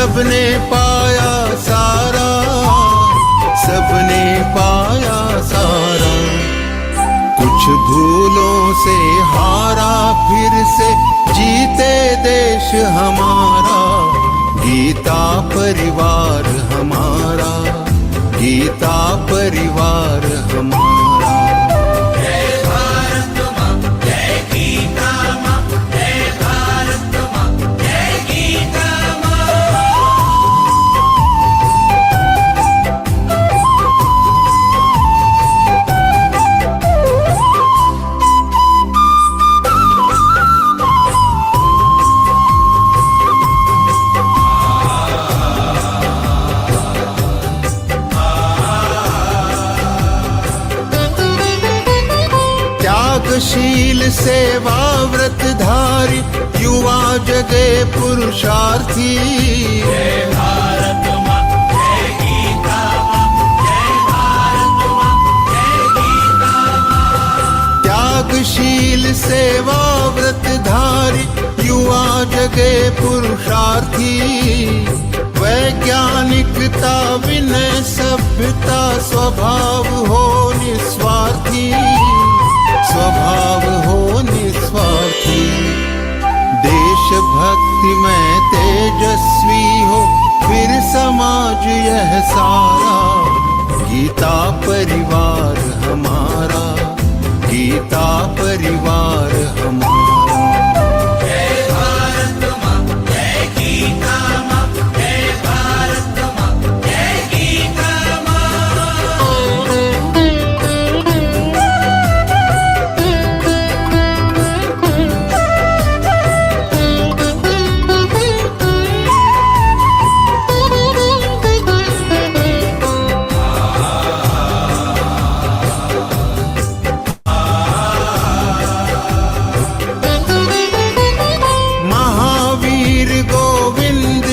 सबने पाया सारा, सबने पाया सारा। कुछ भूलों से हारा, फिर से जीते देश हमारा। गीता परिवार हमारा, गीता परिवार हमारा। जय भारत माँ, जय गीता माँ, जय भारत माँ, जय गीता माँ। त्यागशील सेवा व्रतधारी, युवा जगे पुरुषार्थी। जय भारत माँ, जय गीता माँ, जय भारत माँ, जय गीता माँ। त्यागशील सेवा व्रतधारी, युवा जगे पुरुषार्थी। वैज्ञानिकता विनय सभ्यता, स्वभाव हो निस्वार्थी, स्वभाव हो निस्वार्थी। देशभक्ति में तेजस्वी हो, फिर समाज यह सारा। गीता परिवार हमारा, गीता परिवार हमारा। जय भारत माँ, जय गीता माँ, जय भारत माँ, जय गीता माँ।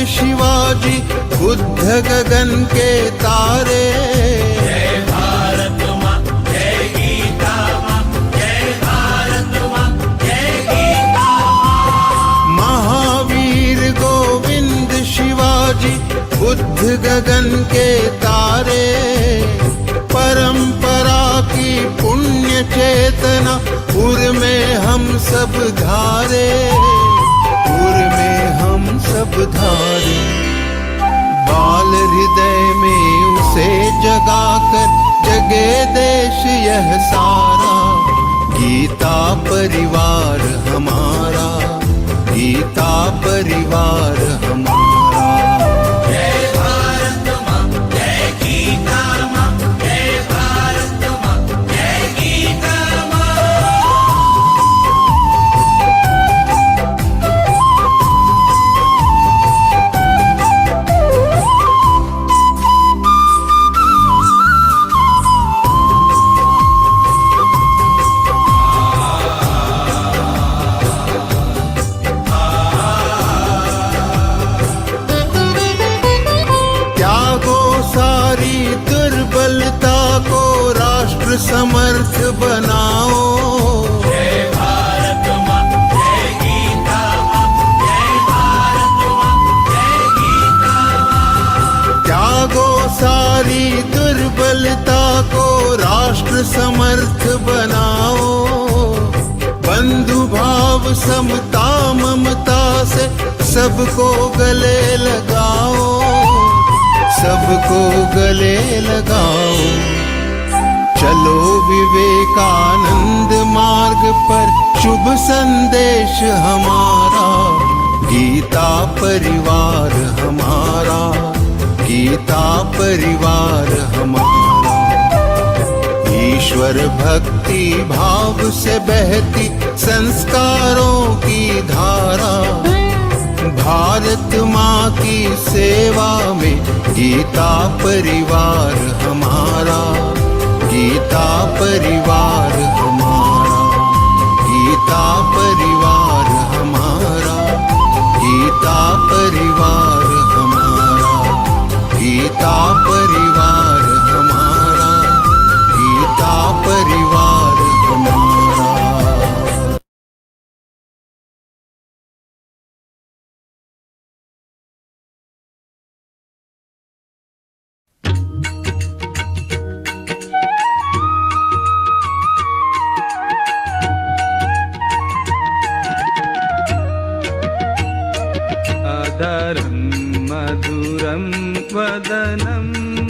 शिवाजी बुद्ध गगन के तारे। जय भारत माँ, जय गीता माँ, जय भारत माँ, जय गीता माँ। महावीर गोविंद शिवाजी बुद्ध गगन के तारे। परंपरा की पुण्य चेतना, उर में हम सब धारे, उर में हम सब धारे। बाल हृदय में उसे जगाकर जगे देश यह सारा। गीता परिवार हमारा, गीता परिवार हमारा। जय भारत माँ, जय गीता माँ, जय भारत माँ, जय गीता माँ। सारी दुर्बलता को राष्ट्र समर्थ बनाओ। जय भारत माँ, जय गीता माँ, जय भारत माँ, जय गीता माँ। त्यागो सारी दुर्बलता को राष्ट्र समर्थ बनाओ। बंधु भाव समता ममता से सबको गले लगाओ, सबको गले लगाओ। चलो विवेकानंद मार्ग पर, शुभ संदेश हमारा। गीता परिवार हमारा, गीता परिवार हमारा। ईश्वर भक्ति भाव से बहती संस्कारों की धारा। भारत माँ की सेवा में गीता परिवार हमारा, गीता परिवार हमारा, गीता परिवार हमारा, गीता परिवार हमारा, गीता परिवार हमारा, गीता परिवार हमारा। अधरं मधुरं वदनं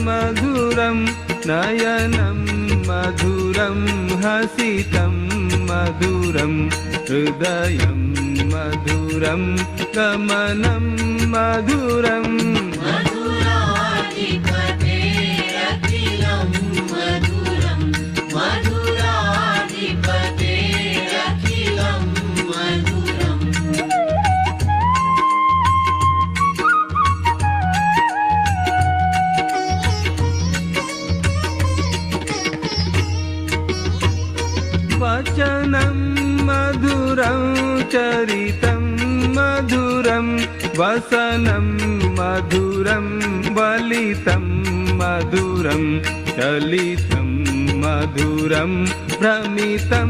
मधुरं नयनं मधुरं हसितं मधुरं हृदयं मधुरं गमनं मधुरम् मधुराधिपतेरखिलं मधुरं मधुराधिपतेरखिलं मधुरम् वचनं मधुरं चरितं मधुरं वसनं मधुरं वलितं मधुरं चलितं मधुरं भ्रमितं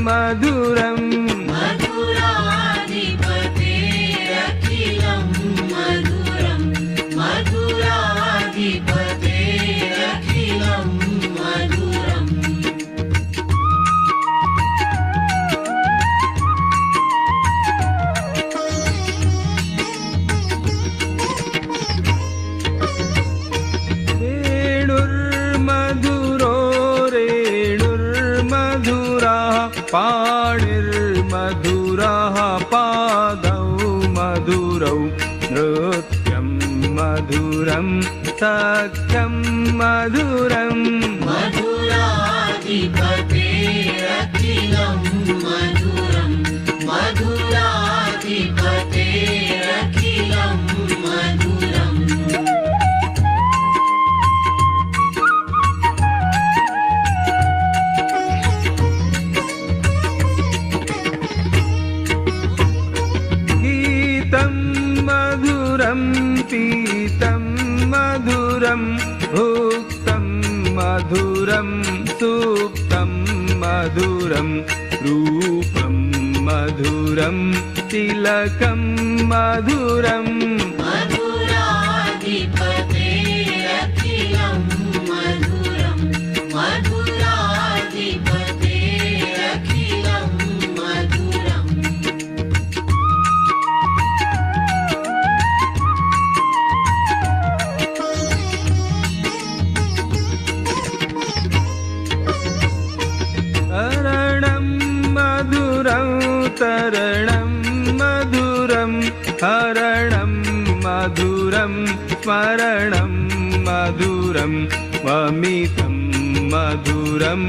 मधुरम् मधुराधिपतेरखिलं मधुरं मधुराधिपतेरखिलं मधुरम् वेणुर्मधुरो रेणुर्मधुरः पाणिर्मधुरः पादौ मधुरौ नृत्यं मधुरं सख्यं मधुरम् मधुराधिपतेरखिलं मधुरं मधुराधिपतेरखिलं मधुरम् गीतं मधुरं पीतं मधुरं भुक्तं मधुरं सुप्तं मधुरं रूपं मधुरं तिलकं मधुरम् मधुराधिपतेरखिलं मधुरं मधुराधिपतेरखिलं मधुरम् तरणं मधुरं तरणं मधुरं हरणं मधुरं स्मरणं मधुरं वमितं मधुरं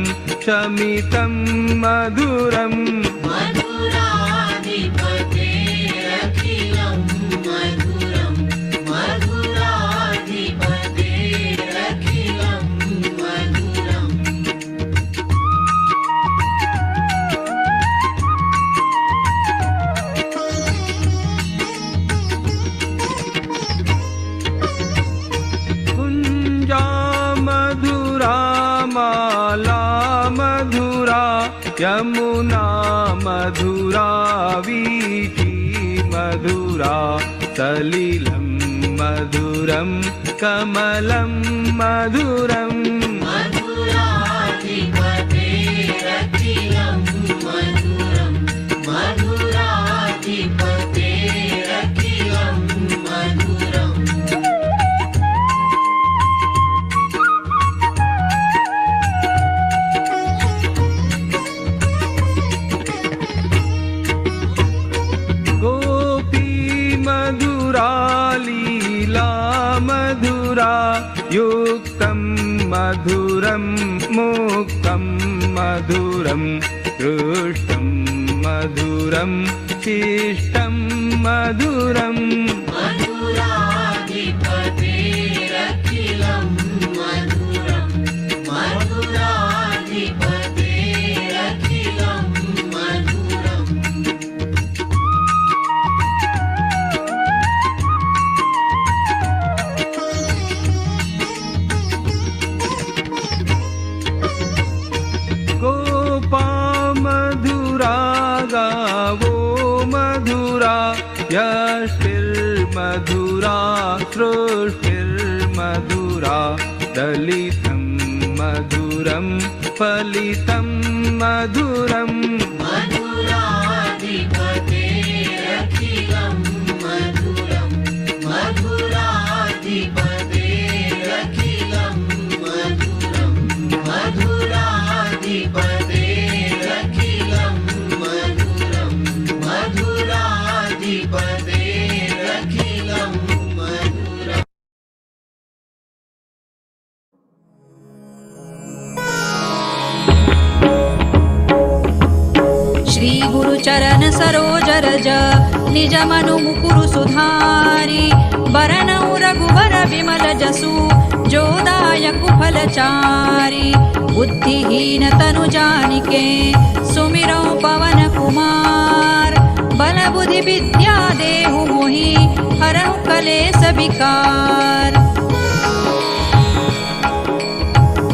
शमितं मधुरम् मधुराधिपतेरखिलं मधुरं मधुराधिपतेरखिलं मधुरम् कुञ्जा मधुरा माला मधुरा यमुना मधुरा वीथी मधुरा सलिलं मधुरं कमलं मधुरम् मधुराधिपतेरखिलं मधुरं मधुराधिपतेरखिलं मधुरम् गोपी मधुरा लीला मधुरा युक्तं मधुरं मुक्तं मधुरं दृष्टं मधुरं शिष्टं मधुरम् मधुराधिपतेरखिलं मधुरं मधुराधिपतेरखिलं मधुरम् गोपा मधुरा गावो मधुरा यष्टिर्मधुरा सृष्टिर्मधुरा दलितं मधुरं फलितं मधुरम् मधुराधिपतेरखिलं मधुरं मधुराधिपतेरखिलं मधुरं मधुराधिपतेरखिलं मधुरं मधुराधिपतेरखिलं मधुरम्। श्री गुरु चरण सरोज रज निज मनु मुकुरु सुधारी बरनउ रघुबर विमल जसु जोदायक फलचारी बुद्धिहीन तनु जानिके सुमिरौ पवन कुमार बल बुद्धि विद्या देहु मोहि हरहु कलेस विकार।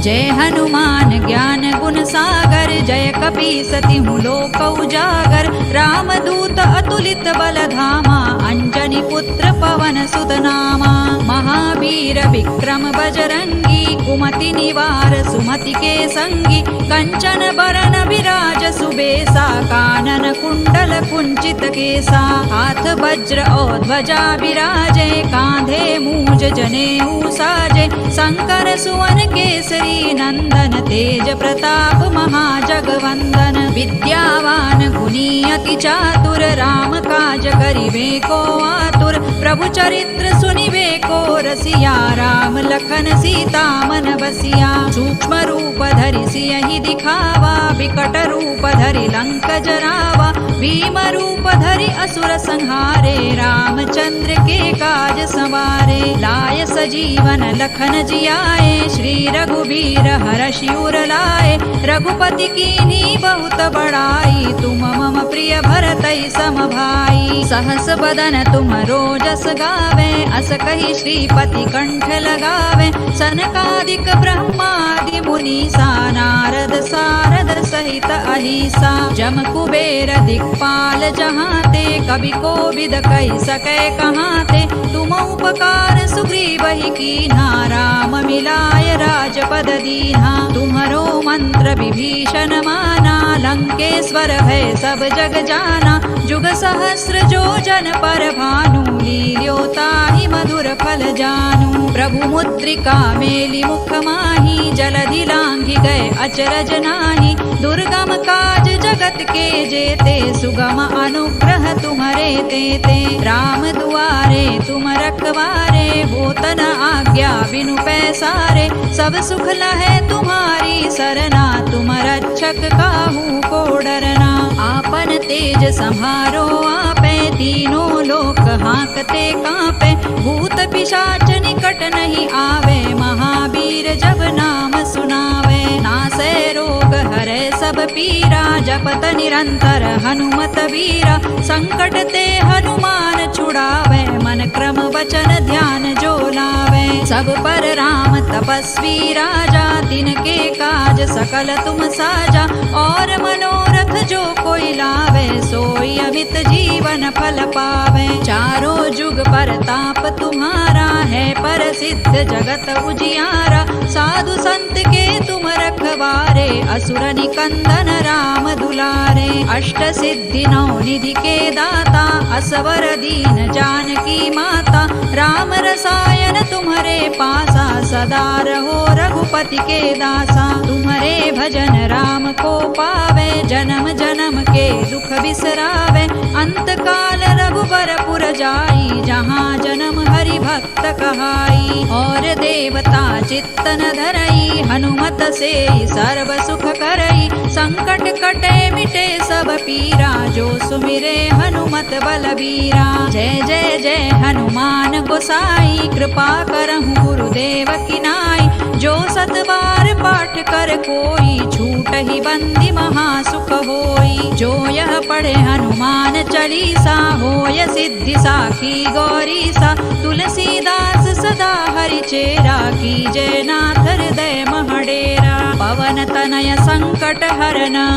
जय हनुमान ज्ञान गुण सागर जय कपीस तिहु लोक उजागर रामदूत अतुलित बल धामा अंजनी पुत्र पवन सुत नामा महावीर विक्रम बजरंगी कुमति निवार सुमति के संगी कंचन बरन विराज सुबेसा कानन कुंडल कुंचित केसा हाथ वज्र और ध्वजा विराजे कांधे मूज जनेऊ साजे शंकर सुवन केसरी नंदन तेज प्रताप महाजगवंदन विद्यावान गुणी अति चातुर राम काज करिबे को आतुर प्रभु चरित्र सुनिबे को रसिया राम लखन सीता मन बसिया सूक्ष्म रूप धरि सियहि दिखावा विकट रूप धरि लंक जरावा भीम रूप धरि असुर संहारे रामचंद्र के काज संवारे लाय सजीवन लखन जियाए श्री रघुबीर हरषि उर लाए रघुपति कीन्ही बहुत बड़ाई तुम मम प्रिय भरतई सम भाई सहस बदन तुम रोजस गावे अस कहि श्रीपति कंठ लगावे सनकादिक ब्रह्मादि मुनीसा नारद सारद सहित अहिसा जम कुबेर दिक्पाल जहाते कवि कोविद कहि सकै कहाते तुम उपकार सुग्रीवहि कीन्हा राम मिलाय राजपद दीन्हा तुम्हरो मंत्र विभीषण माना लंकेश्वर भय सब जग जाना जुग सहस्र जो जन पर भानु लील्योताहि मधुर फल जानू प्रभु मुद्रिका मेलि मुख माहि जलधि लांघि गए अचरज नाही दुर्गम काज जगत के जेते सुगम अनुग्रह तुम्हरे तेते राम दुआरे तुम रखवारे होतन आज्ञा बिनु पैसारे सब सुख लहे तुम्हारी सरना तुम रक्षक काहू को डरना आपन तेज संहारो आपे तीनों लोक हांकते कांपे भूत पिशाच निकट नहीं आवे महावीर जब नाम सुनावे नासै रोग हरै सब पीरा जपत निरंतर हनुमत वीरा संकट ते हनुमान छुड़ावे मन क्रम वचन ध्यान जो लावे सब पर राम तपस्वी राजा तिनके काज सकल तुम साजा और मनोरथ जो कोई लावे सोई अमित जीवन फल पावे चारों जुग पर ताप तुम्हारा है प्रसिद्ध जगत उजियारा साधु संत के तुम रखवारे असुर निकंदन राम दुलारे अष्ट सिद्धि नौ निधि के दाता असवर दीन जानकी माता राम रसायन तुम्हारे पासा सदा रहो रघुपति के दासा तुम्हारे भजन राम को पावे जन्म जन्म के दुख बिसरावे अंत काल रघुबर पुर जाई जहाँ जन्म हरि भक्त कहाई और देवता चित्तन धरई हनुमत से सर्व सुख करई संकट कटे मिटे सब पीरा जो सुमिरे हनुमत बलबीरा जय जय जय हनुमान गोसाई कृपा करहु गुरुदेव की नाई जो सत बार पाठ कर कोई छूट ही बंदी महासुख होई जो यह पढ़े हनुमान चालीसा होय सिद्धि साखी गौरीसा तुलसीदास सदा हरि चेरा की जय नाथ हृदय महडेरा पवन तनय संकट हरना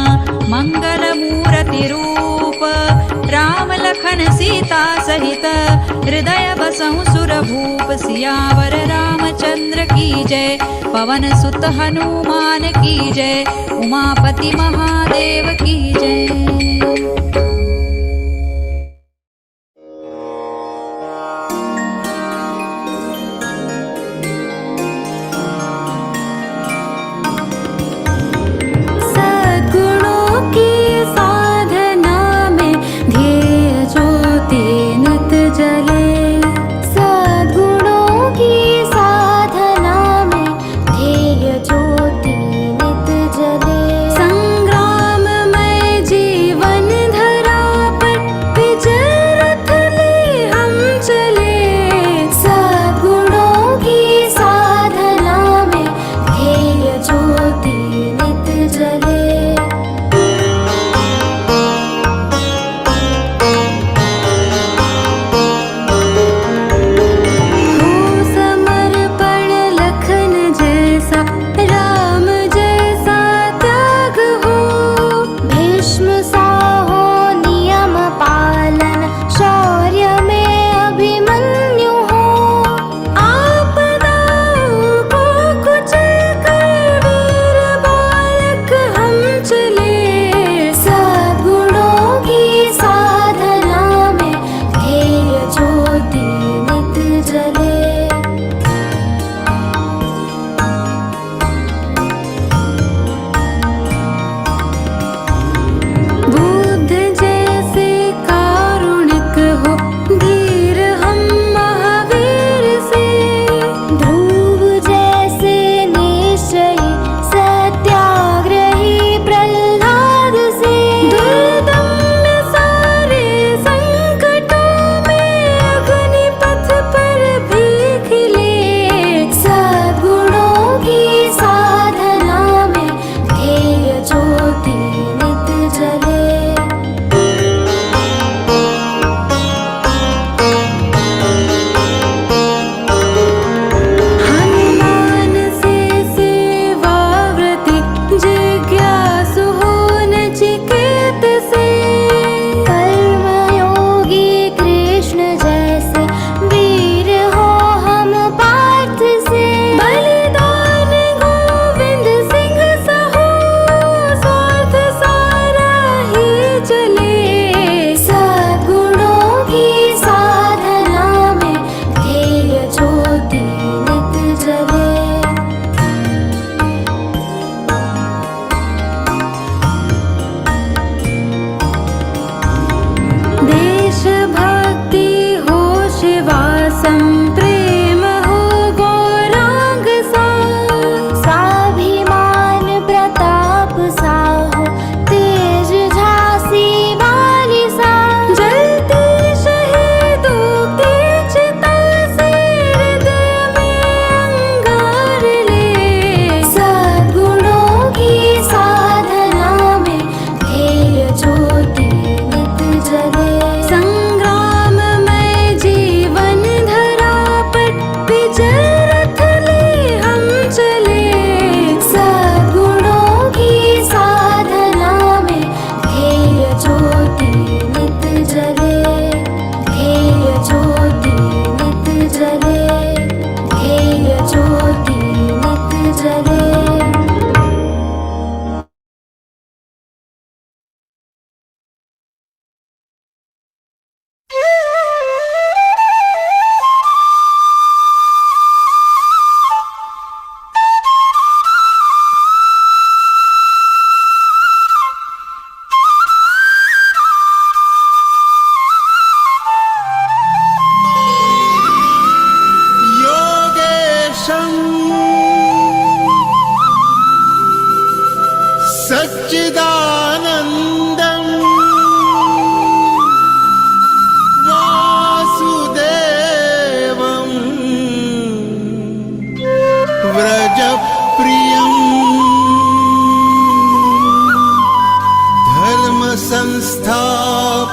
मंगल मूर्ति रूप राम लखन सीता सहित हृदय बसहु सुर भूप सियावर रामचंद्र की जय पवन सुत हनुमान की जय उमापति महादेव की जय।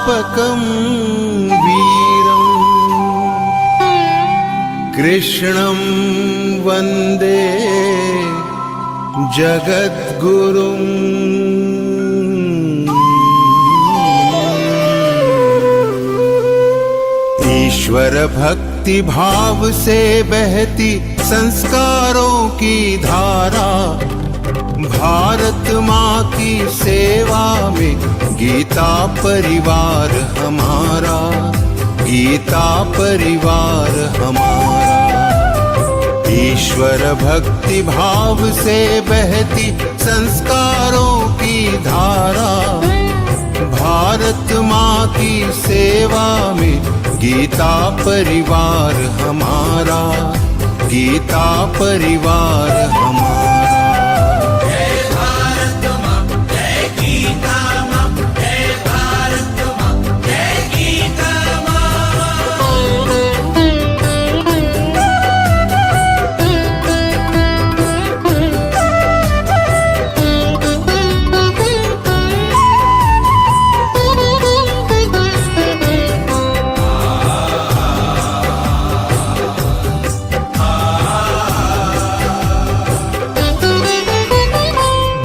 संस्थापकं वीरम् कृष्णं वन्दे जगद्गुरुम्। ईश्वर भक्ति भाव से बहती संस्कारों की धारा, भारत माँ की सेवा में गीता परिवार हमारा, गीता परिवार हमारा। ईश्वर भक्ति भाव से बहती संस्कारों की धारा, भारत माँ की सेवा में गीता परिवार हमारा, गीता परिवार हमारा। जय भारत माँ, जय गीता माँ, जय भारत माँ, जय गीता माँ।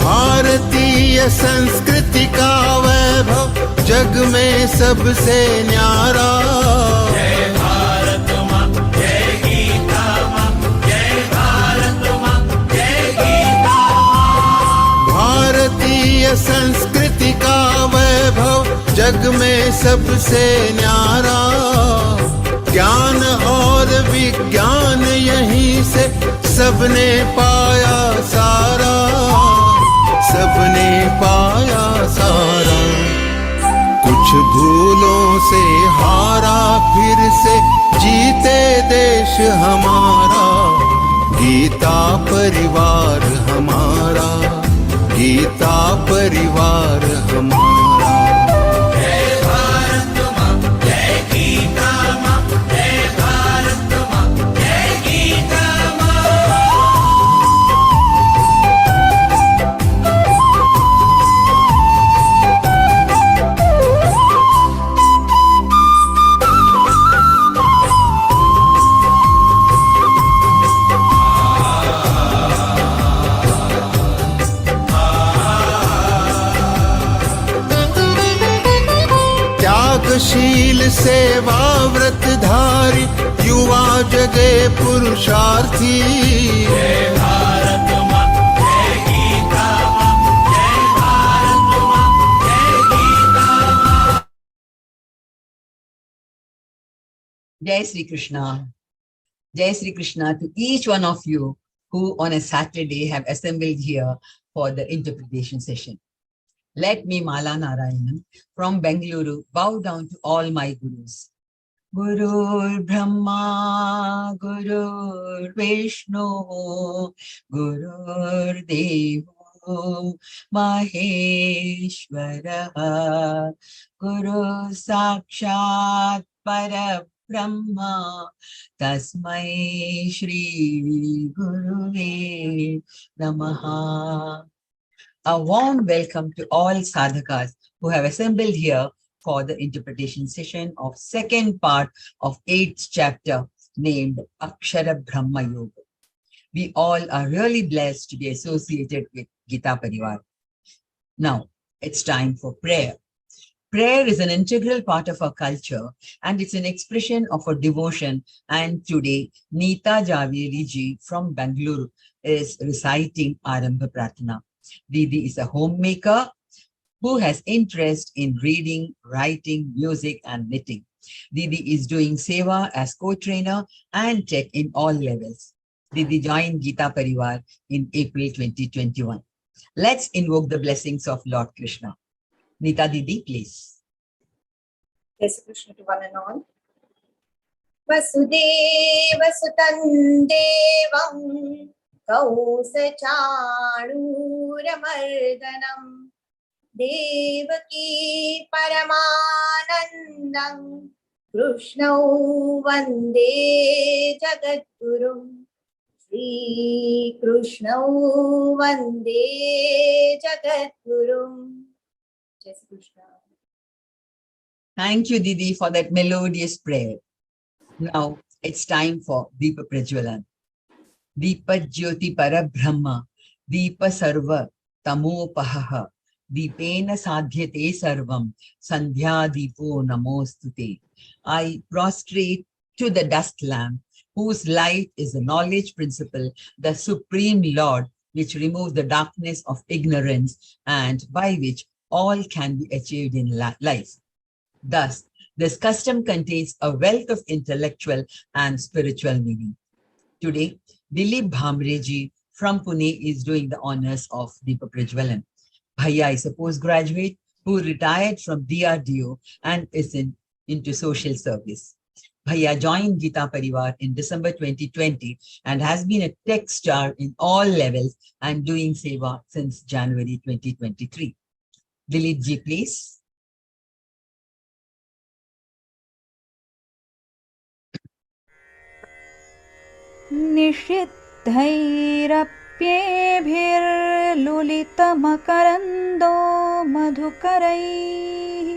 भारतीय संस्कृति का वैभव जग में सबसे न्यारा। जय भारत माँ, जय गीता माँ, जय भारत माँ, जय गीता माँ। भारतीय संस्कृति का वैभव जग में सबसे न्यारा। ज्ञान और विज्ञान यहीं से सबने पाया सारा, सबने पाया सारा। कुछ भूलों से हारा फिर से जीते देश हमारा, गीता परिवार हमारा, गीता परिवार हमारा। जय भारत माँ, जय गीता माँ, जय भारत माँ, जय गीता माँ। त्यागशील सेवा व्रतधारी युवा जगे पुरुषार्थी। जय भारत माँ, जय गीता माँ, जय भारत माँ, जय गीता माँ। Jai Sri Krishna. Jai Sri Krishna to each one of you who on a Saturday have assembled here for the interpretation session. Let me, Mala Narayanan, from Bengaluru, bow down to all my gurus. Gurur Brahma, Gurur Vishnu, Gurur Devo Maheshwara, Guru Sakshat Parabrahma, Tasmai Shri Guruve Namaha. A warm welcome to all sadhakas who have assembled here for the interpretation session of second part of 8th chapter named Akshara Brahma Yoga. We all are really blessed to be associated with Gita Parivar. Now, it's time for prayer. Prayer is an integral part of our culture and it's an expression of our devotion. And today, Neeta Javeri ji from Bangalore is reciting Arambha Pratana. Didi is a homemaker who has interest in reading, writing, music, and knitting. Didi is doing seva as co-trainer and tech in all levels. Didi joined Gita Parivar in April 2021. Let's invoke the blessings of Lord Krishna. Neeta Didi, please. Jai Shri Krishna to one and all. Vasudeva Sutan Devam Kausacharuramardanam Devaki Paramanandam Krishnau Vande Jagadgurum Shri Krishnau Vande Jagadgurum. Jai Shri Krishna. Thank you, Didi, for that melodious prayer. Now it's time for Deepa Prajwalan. Deepa Jyoti Parabrahma, Deepa Sarva Tamopahaha, Deepena Sadhyate Sarvam, Sandhya Deepo Namostute. I prostrate to the dusk lamp, whose light is the knowledge principle, the supreme Lord, which removes the darkness of ignorance and by which all can be achieved in life. Thus, this custom contains a wealth of intellectual and spiritual meaning. Today, Dilip Bhamreji from Pune is doing the honors of Deepa Prajwalan. Bhaiya is a postgraduate who retired from DRDO and is into social service. Bhaiya joined Geeta Parivar in December 2020 and has been a tech star in all levels and doing seva since January 2023. Dilip ji, please. निषिद्धैरप्येभिर्लुलितमकरन्दो मधुकरैः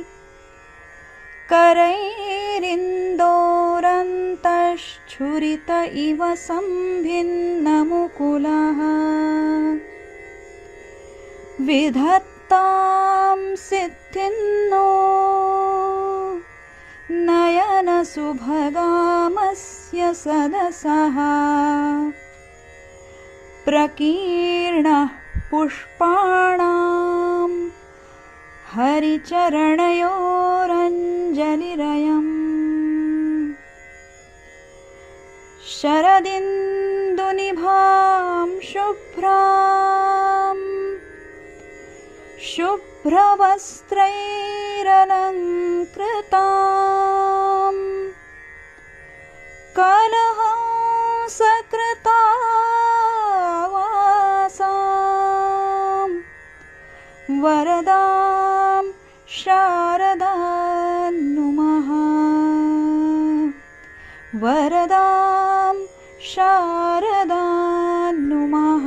करैरिन्दोरन्तश्छुरित इव सम्भिन्नमुकुलः विधत्तां सिद्धिन्नो नयनसुभगामस्य सदसः प्रकीर्णः पुष्पाणां हरिचरणयोरञ्जलिरयम् शरदिन्दुनिभां शुभ्रां शुभ्रवस्त्रैरलङ्कृतां कलहंसकृतावासां वरदां शारदां नुमः वरदां शारदां नुमः.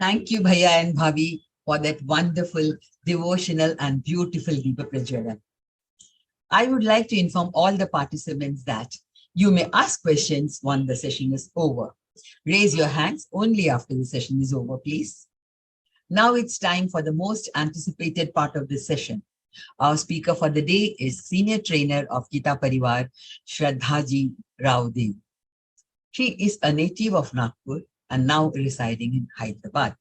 Thank you, Bhaiya and Bhavi, for that wonderful, devotional and beautiful Deepa Prajwalan. I would like to inform all the participants that you may ask questions once the session is over. Raise your hands only after the session is over, please. Now it's time for the most anticipated part of this session. Our speaker for the day is Senior Trainer of Geeta Parivar, Shraddha ji Raodeo. She is a native of Nagpur and now residing in Hyderabad.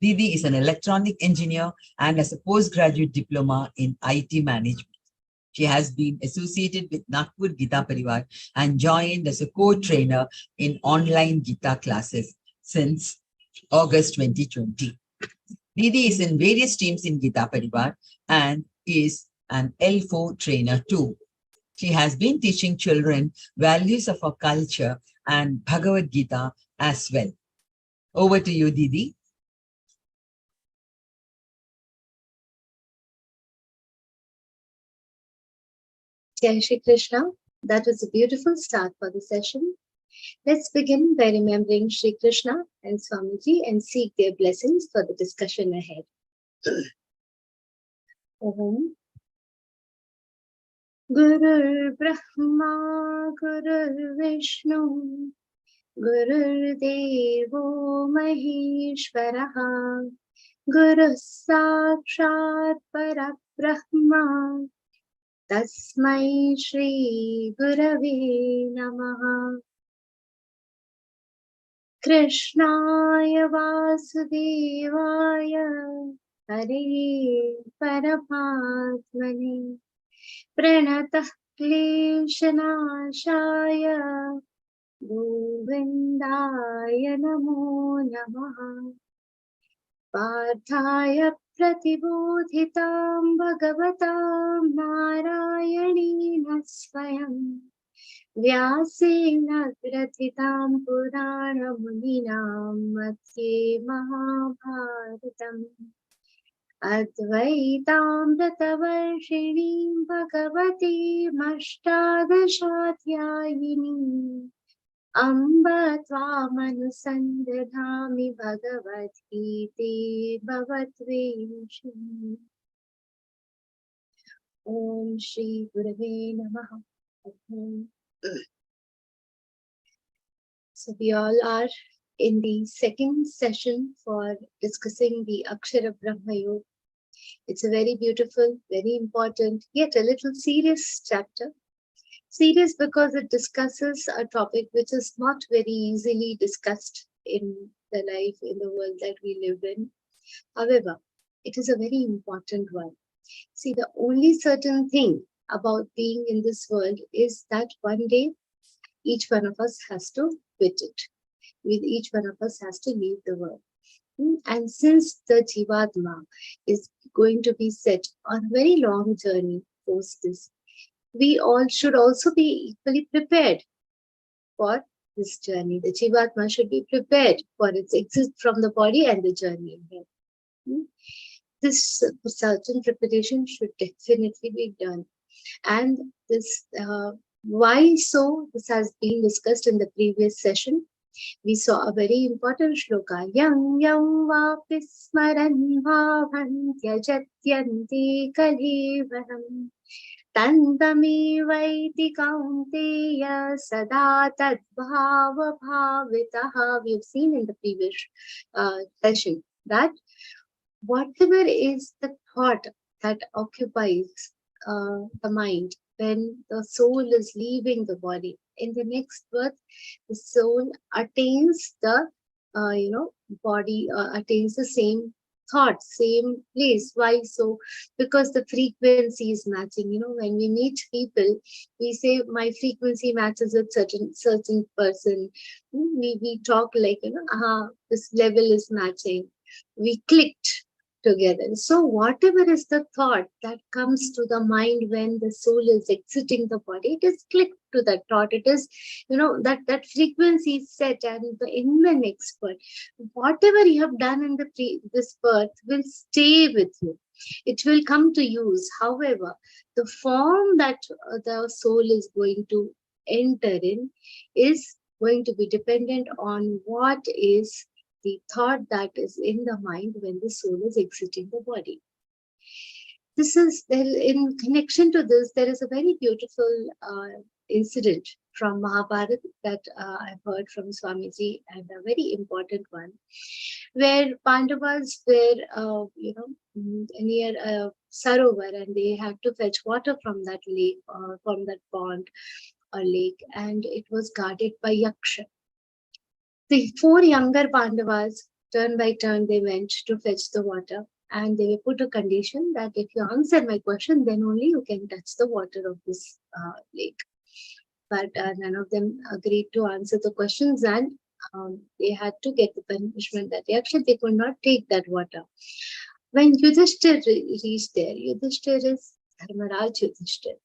Didi is an electronic engineer and has a postgraduate diploma in IT management. She has been associated with Nagpur Geeta Parivar and joined as a co-trainer in online Geeta classes since August 2020. Didi is in various teams in Geeta Parivar and is an L4 trainer too. She has been teaching children values of our culture and Bhagavad-Gītā as well. Over to you, Didi. Jai Shri Krishna. That was a beautiful start for the session. Let's begin by remembering Shri Krishna and Swamiji and seek their blessings for the discussion ahead. Gurur Brahma, Gurur Vishnu, Gurur Devo Maheshwaraha, Guru Sakshat Parabrahma, Tasmai Shri Gurave Namaha. Krishnaya Vasudevaya Hare Paramatmane Pranatah Kleshanashaya Govindaya Namo Namaha. Parthaya Pratibodhitam Bhagavatam Narayanena Swayam Vyasena Grathitam Purana Muninam Matye Mahabharatam Advaitam Ratavarshini Bhagavati Mashtadashatyayini Amba Tvamanusandadhami Bhagavad-Gīte Bhavatveshi. Om Shri Gurave Namaha. So we all are in the second session for discussing the Akshara Brahma Yoga. It's a very beautiful, very important, yet a little serious chapter. Serious because it discusses a topic which is not very easily discussed in the life, in the world that we live in. However, it is a very important one. See, the only certain thing about being in this world is that one day each one of us has to quit it. Each one of us has to leave the world. And since the Jivatma is going to be set on a very long journey post this, we all should also be equally prepared for this journey. The Jivatma should be prepared for its exit from the body and the journey ahead. This certain preparation should definitely be done. And this, why so? This has been discussed in the previous session. We saw a very important shloka. Yang yang vapi smaran bhavantya jatyanti kalivaram tandami vaiti kaunteya sada tadbhava bhavitaha. We've seen in the previous session that whatever is the thought that occupies the mind when the soul is leaving the body, in the next birth, the soul attains the body, attains the same thought, same place. Why so? Because the frequency is matching. When we meet people, we say my frequency matches with certain person. We talk like this level is matching. We clicked together. So whatever is the thought that comes to the mind when the soul is exiting the body, it is clicked to that thought. It is, that frequency is set, and in the next birth, whatever you have done in this birth will stay with you. It will come to use. However, the form that the soul is going to enter in is going to be dependent on what is the thought that is in the mind when the soul is exiting the body. In connection to this, there is a very beautiful incident from Mahabharata that I've heard from Swamiji, and a very important one, where Pandavas were, near a sarovar, and they had to fetch water from that lake or from that pond or lake, and it was guarded by Yaksha. The 4 younger Pandavas, turn by turn, they went to fetch the water, and they were put a condition that if you answer my question, then only you can touch the water of this lake. But none of them agreed to answer the questions, and they had to get the punishment that actually they could not take that water. When Yudhishthir reached there, Yudhishthir is Dharmaraj Yudhishthir.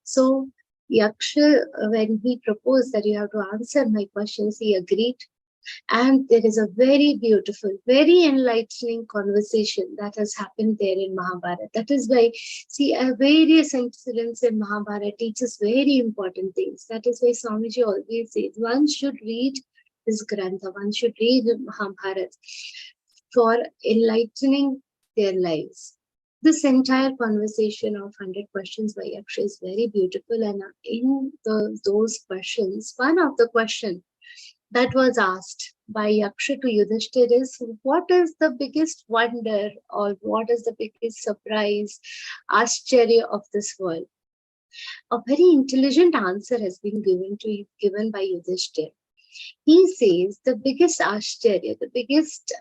So Yaksha, when he proposed that you have to answer my questions, he agreed. And there is a very beautiful, very enlightening conversation that has happened there in Mahabharata. That is why, see, various incidents in Mahabharata teaches very important things. That is why Swamiji always says one should read this Grantha, one should read Mahabharata for enlightening their lives. This entire conversation of 100 questions by Yaksha is very beautiful, and in those questions, one of the questions that was asked by Yaksha to Yudhishthir is, what is the biggest wonder, or what is the biggest surprise, Ascharya of this world? A very intelligent answer has been given by Yudhishthir. He says the biggest Ascharya, the biggest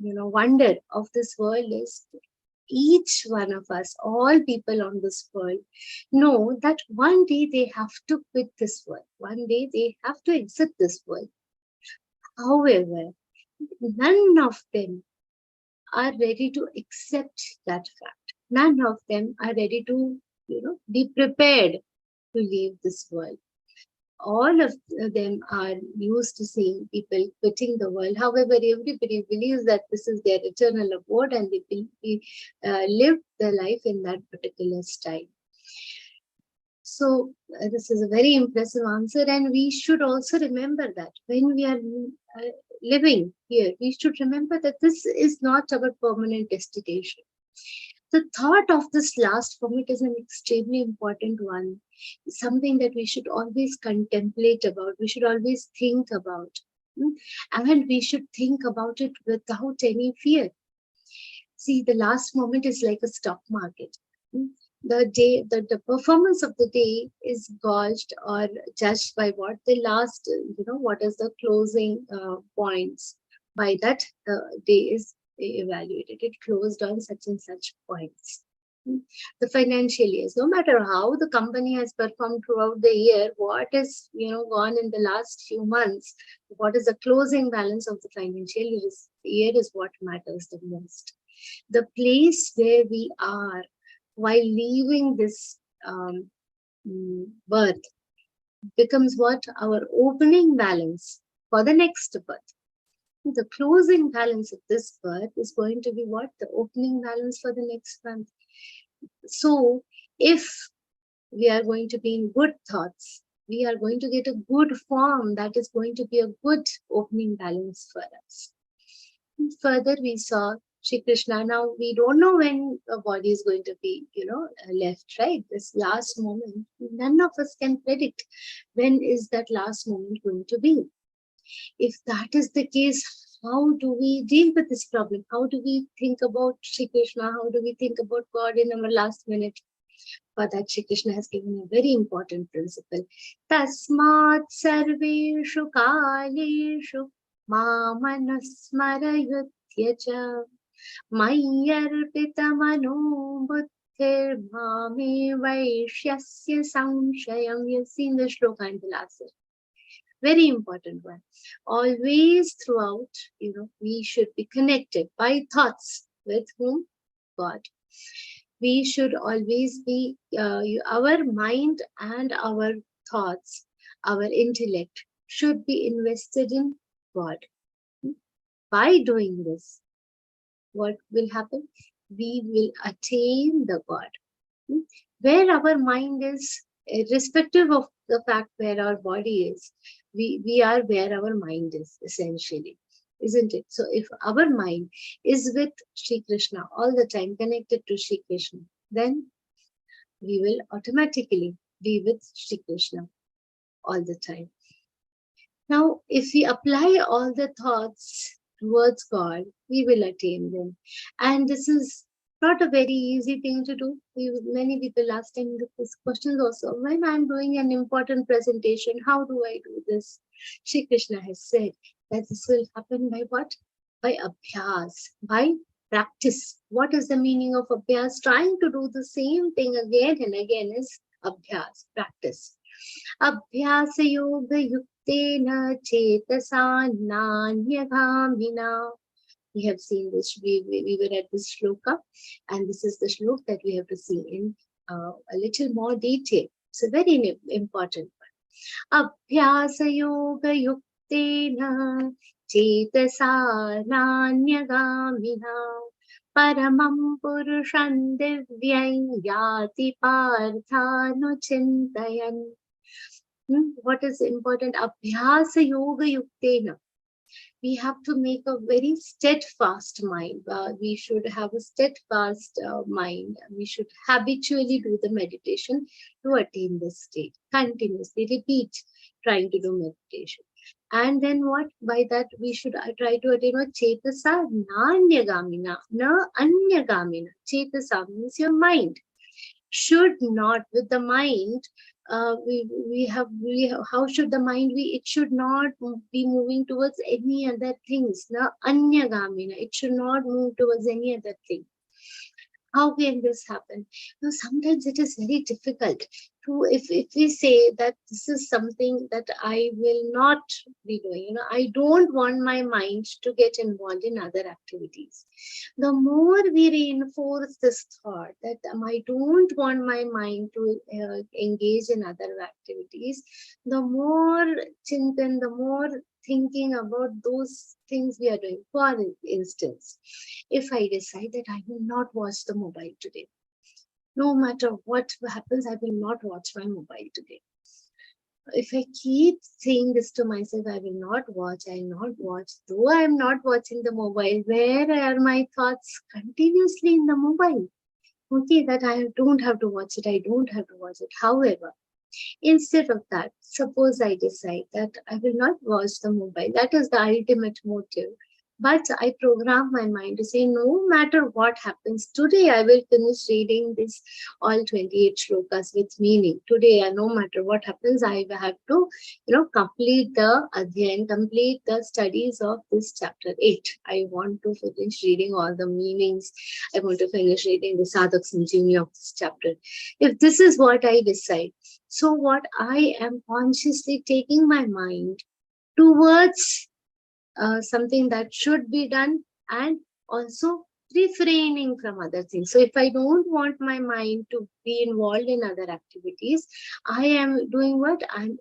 wonder of this world is each one of us, all people on this world, know that one day they have to quit this world. One day they have to exit this world. However, none of them are ready to accept that fact. None of them are ready to, be prepared to leave this world. All of them are used to seeing people quitting the world. However, everybody believes that this is their eternal abode, and they will live their life in that particular style. So this is a very impressive answer, and we should also remember that when we are living here, we should remember that this is not our permanent destination. The thought of this last moment is an extremely important one, something that we should always contemplate about, we should always think about. And we should think about it without any fear. See, the last moment is like a stock market. The performance of the day is gauged or judged by what the last, what is the closing points. By that, the day is evaluated. It closed on such and such points. The financial years, no matter how the company has performed throughout the year, what is gone in the last few months, what is the closing balance of the financial year is what matters the most. The place where we are while leaving this birth becomes what? Our opening balance for the next birth. The closing balance of this birth is going to be what? The opening balance for the next month. So if we are going to be in good thoughts, we are going to get a good form that is going to be a good opening balance for us. And further, we saw Shri Krishna. Now we don't know when the body is going to be, left, right? This last moment, none of us can predict when is that last moment going to be. If that is the case, how do we deal with this problem? How do we think about Shri Krishna? How do we think about God in our last minute? For that, Shri Krishna has given a very important principle. Tasmat sarveshu kaleshu mamanasmarayutyacha mayyarpitamano buddhir mame vaishyasya samshayam. You've seen the shloka in the last year. Very important one. Always throughout, we should be connected by thoughts with whom? God. We should always be, our mind and our thoughts, our intellect should be invested in God. By doing this, what will happen? We will attain the God. Where our mind is, irrespective of the fact where our body is, we are where our mind is, essentially, isn't it? So if our mind is with Shri Krishna all the time, connected to Shri Krishna, then we will automatically be with Shri Krishna all the time. Now, if we apply all the thoughts towards God, we will attain them. And this is not a very easy thing to do. Many people last time this questions also. When I'm doing an important presentation, how do I do this? Shri Krishna has said that this will happen by what? By abhyas, by practice. What is the meaning of abhyas? Trying to do the same thing again and again is abhyas, practice. Abhyasa yoga yuktena chetasa nanyaghamina. We have seen this, we were at this shloka, and this is the shloka that we have to see in a little more detail. It's a very important one. Abhyasa yoga yuktena chetasa nanyaghamina paramam purusham divyam yati parthanuchintayan. What is important? Abhyasa yoga yuktena. We have to make a very steadfast mind. We should have a steadfast mind. We should habitually do the meditation to attain this state. Continuously repeat trying to do meditation. And then what? By that we should try to attain what? Chetasa nanyagamina, na anyagamina. Chetasa means your mind. Should not, with the mind, how should the mind be? It should not be moving towards any other things. Na anyagamina. It should not move towards any other thing. How can this happen? Now, sometimes it is very difficult to, if we say that this is something that I will not be doing, I don't want my mind to get involved in other activities. The more we reinforce this thought that I don't want my mind to engage in other activities, the more chintan, the more thinking about those things we are doing. For instance, if I decide that I will not watch the mobile today, no matter what happens, I will not watch my mobile today. If I keep saying this to myself, I will not watch, I will not watch, though I am not watching the mobile, where are my thoughts? Continuously in the mobile. Okay, that I don't have to watch it, I don't have to watch it. However, instead of that, suppose I decide that I will not watch the mobile. That is the ultimate motive. But I program my mind to say, no matter what happens, today I will finish reading this all 28 shlokas with meaning. Today, no matter what happens, I have to, complete the adhyan, complete the studies of this chapter 8. I want to finish reading all the meanings. I want to finish reading the Sadhak Sanjeevani of this chapter. If this is what I decide, so what I am consciously taking my mind towards something that should be done, and also refraining from other things. So if I don't want my mind to be involved in other activities, I am doing what? I'm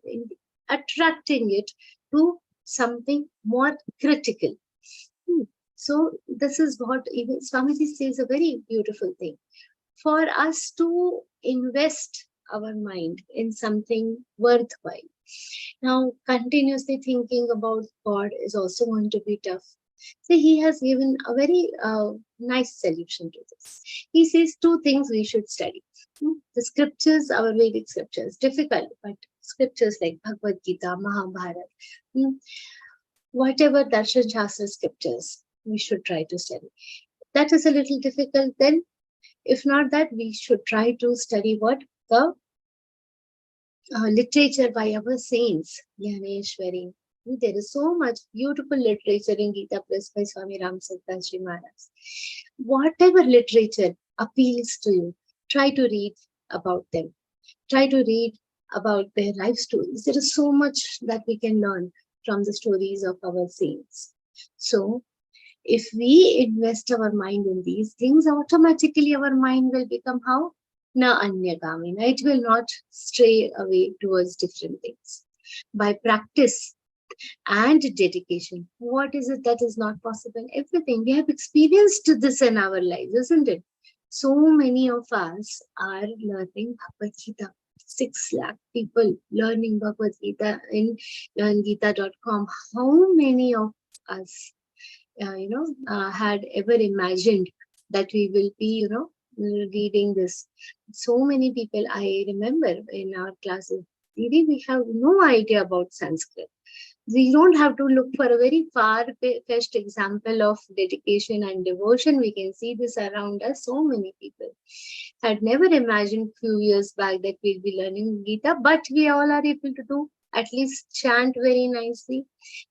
attracting it to something more critical. So this is what even Swamiji says, a very beautiful thing. For us to invest our mind in something worthwhile. Now, continuously thinking about God is also going to be tough. So he has given a very nice solution to this. He says 2 things we should study. The scriptures, our Vedic scriptures, difficult, but scriptures like Bhagavad-Gītā, Mahabharata, whatever Darshan Shastra scriptures, we should try to study. That is a little difficult. Then, if not that, we should try to study what? The literature by our saints, Jnaneshwari. There is so much beautiful literature in Geeta Plus by Swami Ram Sartaj Maharaj. Whatever literature appeals to you, try to read about them. Try to read about their life stories. There is so much that we can learn from the stories of our saints. So, if we invest our mind in these things, automatically our mind will become how? Na anyagamina. It will not stray away towards different things. By practice and dedication, what is it that is not possible? Everything. We have experienced this in our lives, isn't it? So many of us are learning Bhagavad Gītā. 6 lakh people learning Bhagavad Gītā in learngeeta.com. How many of us, had ever imagined that we will be, reading this? So many people, I remember in our classes, Didi, we have no idea about Sanskrit. We don't have to look for a very far-fetched example of dedication and devotion. We can see this around us. So many people had never imagined few years back that we'll be learning Gita, but we all are able to do at least chant very nicely.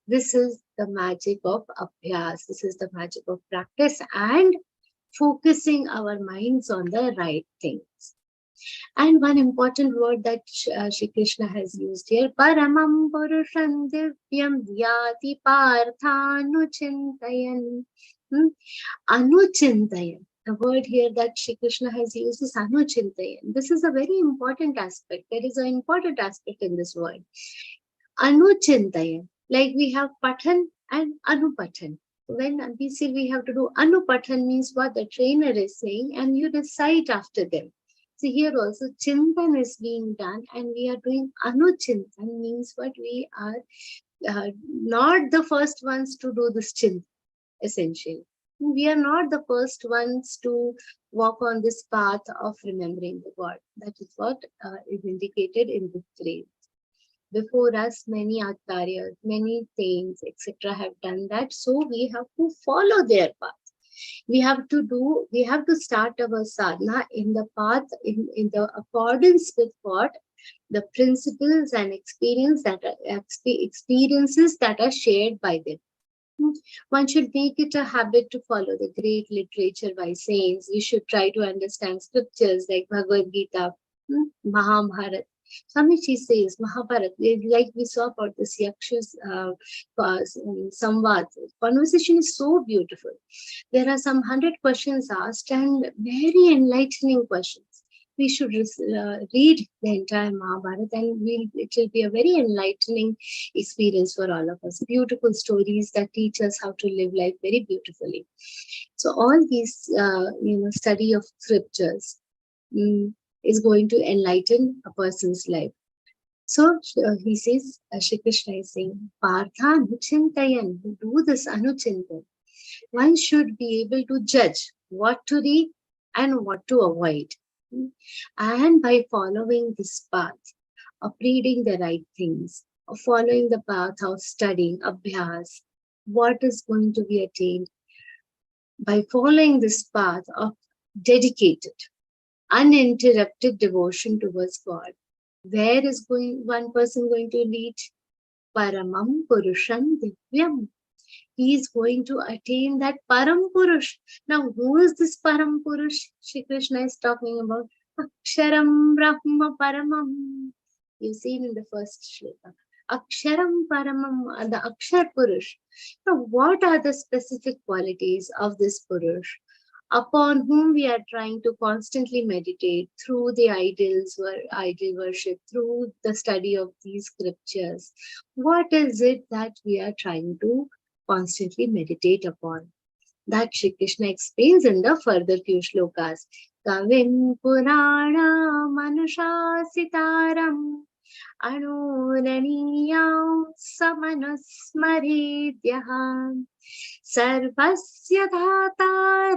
This is the magic of abhyas. This is the magic of practice and focusing our minds on the right things. And one important word that Shri Krishna has used here, Paramam Purusham Divyam Vyati Parthanuchintayan. Anuchintayan. The word here that Shri Krishna has used is Anuchintayan. This is a very important aspect. There is an important aspect in this word. Anuchintayan. Like we have Pathan and Anupathan. When we say we have to do Anupathan means what the trainer is saying and you recite after them. So here also Chintan is being done and we are doing Anuchintan means what we are not the first ones to do this Chintan essentially. We are not the first ones to walk on this path of remembering the God. That is what is indicated in this phrase. Before us, many acharyas, many saints, etc. have done that. So we have to follow their path. We have to start our sadhana in the path, in the accordance with what the principles and experiences that are shared by them. One should make it a habit to follow the great literature by saints. We should try to understand scriptures like Bhagavad Gītā, Mahabharata. Swamiji says Mahabharata, like we saw about this Yaksha's Samvad. Conversation is so beautiful. There are some 100 questions asked and very enlightening questions. We should read the entire Mahabharata and it will be a very enlightening experience for all of us. Beautiful stories that teach us how to live life very beautifully. So all these, study of scriptures is going to enlighten a person's life. So he says, Shri Krishna is saying, Partha Anuchintayan, do this Anuchintan. One should be able to judge what to read and what to avoid. And by following this path of reading the right things, of following the path of studying, abhyas, what is going to be attained? By following this path of dedicated, uninterrupted devotion towards God, where is one person going to reach? Paramam Purusham Divyam. He is going to attain that Param Purush. Now, who is this Param Purush? Shri Krishna is talking about Aksharam Brahma Paramam. You've seen in the first shloka. Aksharam Paramam, the Akshar Purush. Now, what are the specific qualities of this Purush upon whom we are trying to constantly meditate through the idol worship, through the study of these scriptures? What is it that we are trying to constantly meditate upon? That Shri Krishna explains in the further few shlokas. Kavim Purana Manusha Sitaram Anuraniyam Samanusmaridhyaham Sarvasya Dhata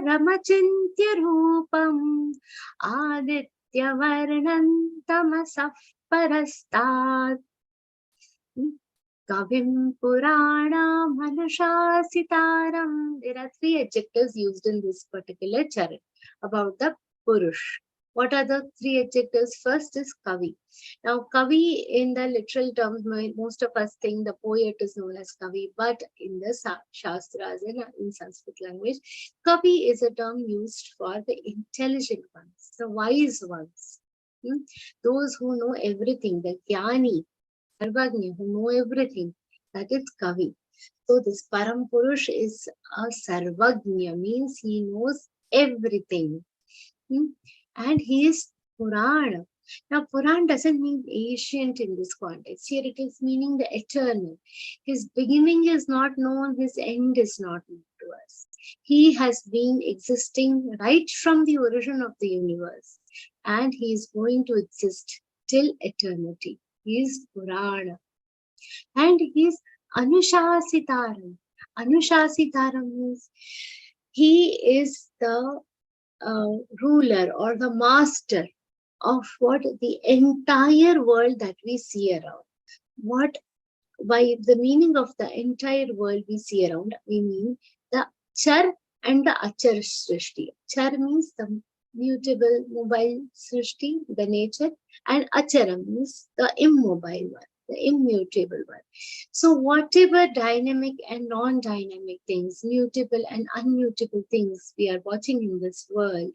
Ramachintya Rupam Aditya Varnam Tamasah Parastat. Kavim Purana Manusha Sitaram. There are three adjectives used in this particular charan about the Purush. What are the three adjectives? First is Kavi. Now, Kavi in the literal terms, most of us think the poet is known as Kavi, but in the Shastras and in Sanskrit language, Kavi is a term used for the intelligent ones, the wise ones, those who know everything, the Jnani, Sarvagnya, who know everything. That is Kavi. So this Param Purush is a Sarvagnya, means he knows everything. And he is Purana. Now, Puran doesn't mean ancient in this context. Here it is meaning the eternal. His beginning is not known, his end is not known to us. He has been existing right from the origin of the universe, and he is going to exist till eternity. He is Purana. And he is Anushasitaram. Anushasitaram means he is the ruler or the master of what the entire world that we see around. What by the meaning of the entire world we see around, we mean the Char and the Achar Srishti. Char means the mutable, mobile Srishti, the nature, and Achara means the immobile one, the immutable one. So whatever dynamic and non-dynamic things, mutable and unmutable things we are watching in this world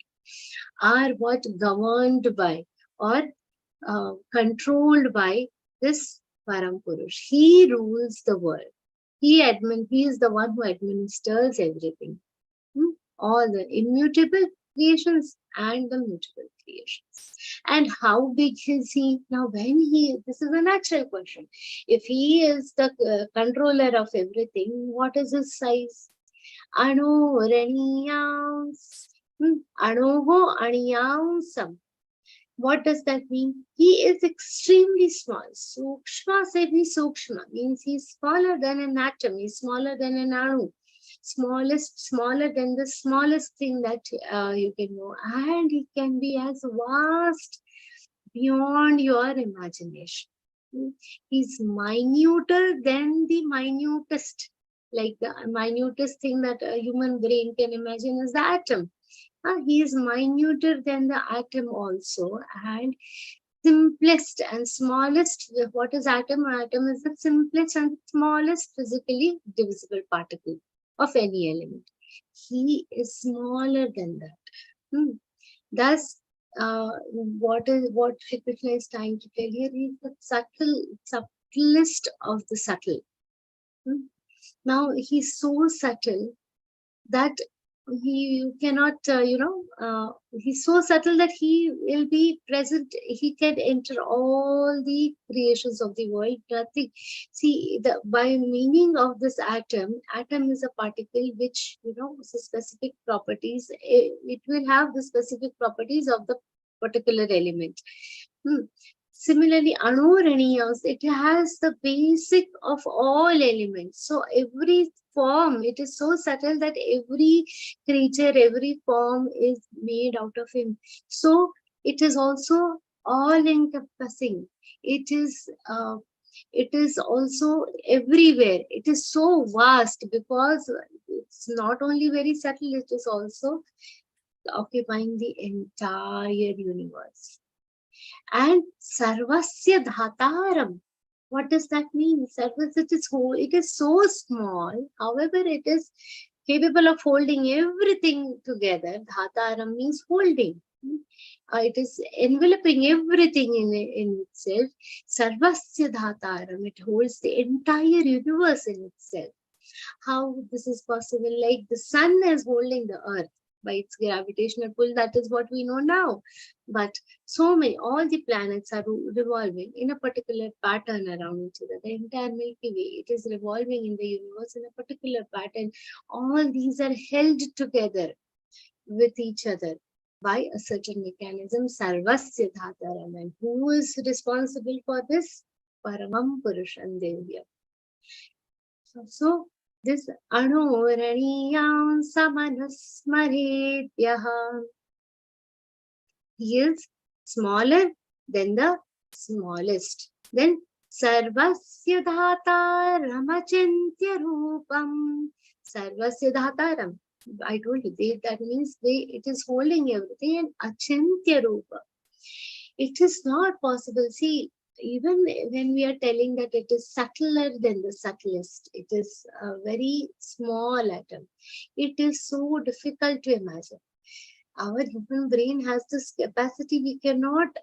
are what governed by or controlled by this Param Purush. He rules the world. He is the one who administers everything. All the immutable creations and the mutable creations. And how big is he? Now, this is a natural question. If he is the controller of everything, what is his size? Anuraniyam. Anoho Aniyamsam. What does that mean? He is extremely small. Sukshma se bhi sukshma means he's smaller than an atom, he's smaller than an anu. Smaller than the smallest thing that you can know. And he can be as vast beyond your imagination. He's minuter than the minutest. Like the minutest thing that a human brain can imagine is the atom. He is minuter than the atom also, and simplest and smallest. What is atom? Atom is the simplest and smallest physically divisible particle of any element. He is smaller than that. Thus, what Shri Krishna is trying to tell here is the subtlest of the subtle. Now, he's so subtle that he cannot, he's so subtle that he will be present. He can enter all the creations of the world. Nothing. See, by meaning of this atom is a particle which, specific properties. It will have the specific properties of the particular element. Similarly, Anuraniyas, it has the basic of all elements. So every form, it is so subtle that every creature, every form is made out of him. So it is also all encompassing. It is also everywhere. It is so vast because it's not only very subtle, it is also occupying the entire universe. And Sarvasya Dhataram. What does that mean? Sarvasya, it is whole, it is so small, however, it is capable of holding everything together. Dhataram means holding. It is enveloping everything in itself. Sarvasya Dhataram, it holds the entire universe in itself. How this is possible? Like the sun is holding the earth by its gravitational pull, that is what we know now. But so many, all the planets are revolving in a particular pattern around each other. The entire Milky Way, it is revolving in the universe in a particular pattern. All these are held together with each other by a certain mechanism, Sarvasya Dhataram. And who is responsible for this? Paramam Purusham Devya. So this Anuraniyam Samanasmaredyaha. He is smaller than the smallest. Then Sarvasya Dhataram Achintya Rupam. Sarvasya Dhataram. I told you, that means it is holding everything, and Achintya Rupa. It is not possible. See, even when we are telling that it is subtler than the subtlest, it is a very small atom. It is so difficult to imagine. Our human brain has this capacity. We cannot,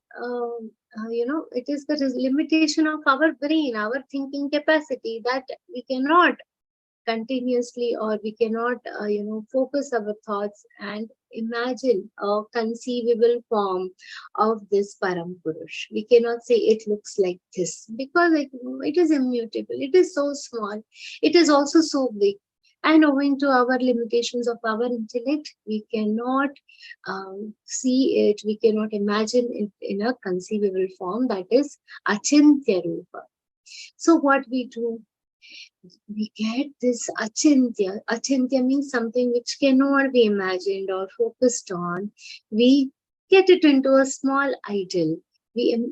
it is the limitation of our brain, our thinking capacity, that we cannot continuously, or we cannot, focus our thoughts and imagine a conceivable form of this Param Purush. We cannot say it looks like this because it is immutable. It is so small. It is also so big. And owing to our limitations of our intellect, we cannot see it. We cannot imagine it in a conceivable form, that is Achintya Rupa. So what we do? We get this Achintya. Achintya means something which cannot be imagined or focused on. We get it into a small idol. This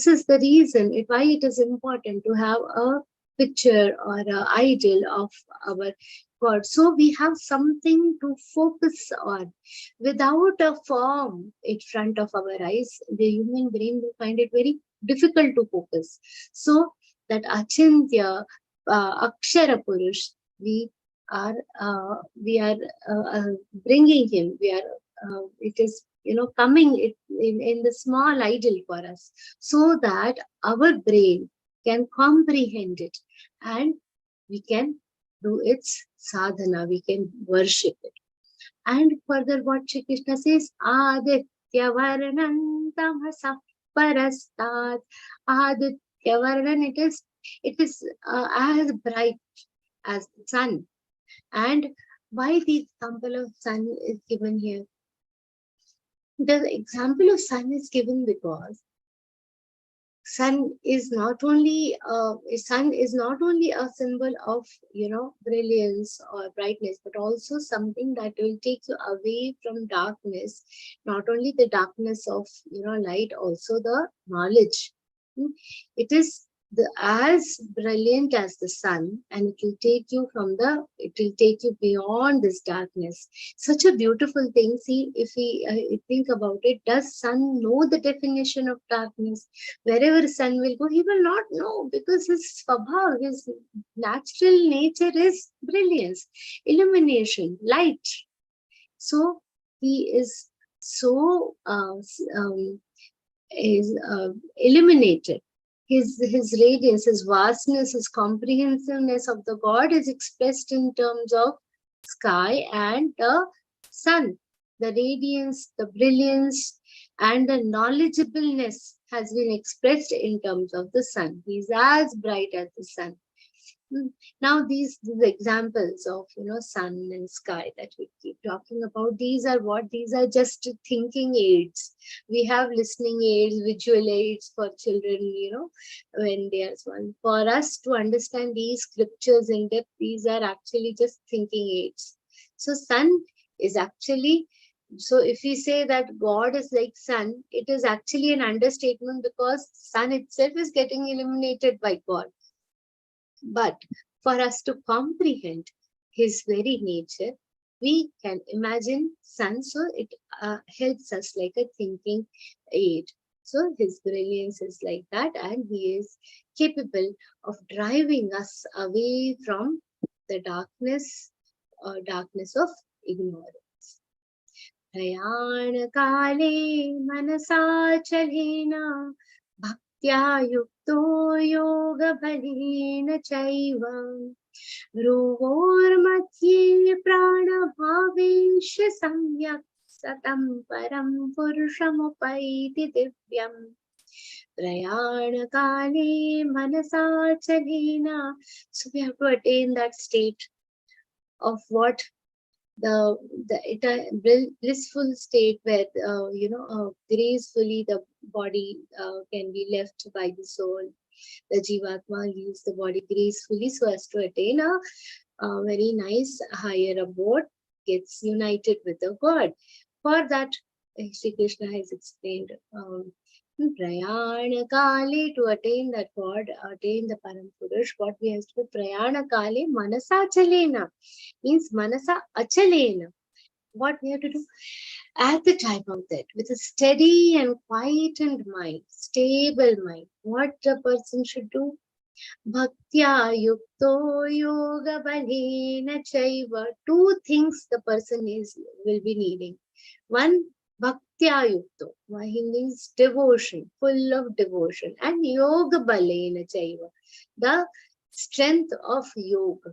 is the reason why it is important to have a picture or an idol of our God. So we have something to focus on. Without a form in front of our eyes, the human brain will find it very difficult to focus. So that Achintya Akshara Purush, we are bringing him. It is coming in the small idol for us, so that our brain can comprehend it and we can do its sadhana. We can worship it. And further, what Shri Krishna says, Aditya Varnan Tamasa Parastat. Aditya Varnan, it is as bright as the sun. And why the example of sun is given here? The example of sun is given because sun is not only a symbol of brilliance or brightness, but also something that will take you away from darkness. Not only the darkness of light, also the knowledge. It is as brilliant as the sun, and it will take you beyond this darkness. Such a beautiful thing. See, if we think about it, does sun know the definition of darkness? Wherever sun will go, he will not know, because his swabhav, his natural nature is brilliance, illumination, light. So he is so illuminated. His radiance, his vastness, his comprehensiveness of the God is expressed in terms of sky and the sun. The radiance, the brilliance, and the knowledgeableness has been expressed in terms of the sun. He is as bright as the sun. Now these examples of sun and sky that we keep talking about, these are what? These are just thinking aids. We have listening aids, visual aids for children, when they are small. For us to understand these scriptures in depth, these are actually just thinking aids. So sun is actually, so if we say that God is like sun, it is actually an understatement, because sun itself is getting illuminated by God. But for us to comprehend his very nature, we can imagine sun, so it helps us like a thinking aid. So his brilliance is like that, and he is capable of driving us away from the darkness of ignorance. Prayana kale manasa chalena bhaktya yukto yoga bhalena chaiva भ्रुवोर्मध्ये प्राणभावेश सम्यक् सतं परं पुरुषमुपैति दिव्यम् प्रयाणकाले मनसा चलेन. So we have to attain that state of what? The blissful state where gracefully the body can be left by the soul. The Jivatma leaves the body gracefully so as to attain a very nice higher abode, gets united with the God. For that, Sri Krishna has explained Prayana Kale, to attain that God, attain the Param Purush, what we have to do? Prayana Kale Manasa Chalena, means Manasa Achalena. What we have to do? At the time of that, with a steady and quietened mind, stable mind, what a person should do? Bhaktya yukto yoga balena chaiva. Two things the person will be needing. One, bhaktya yukto, he means devotion, full of devotion, and yoga balena chaiva, the strength of yoga,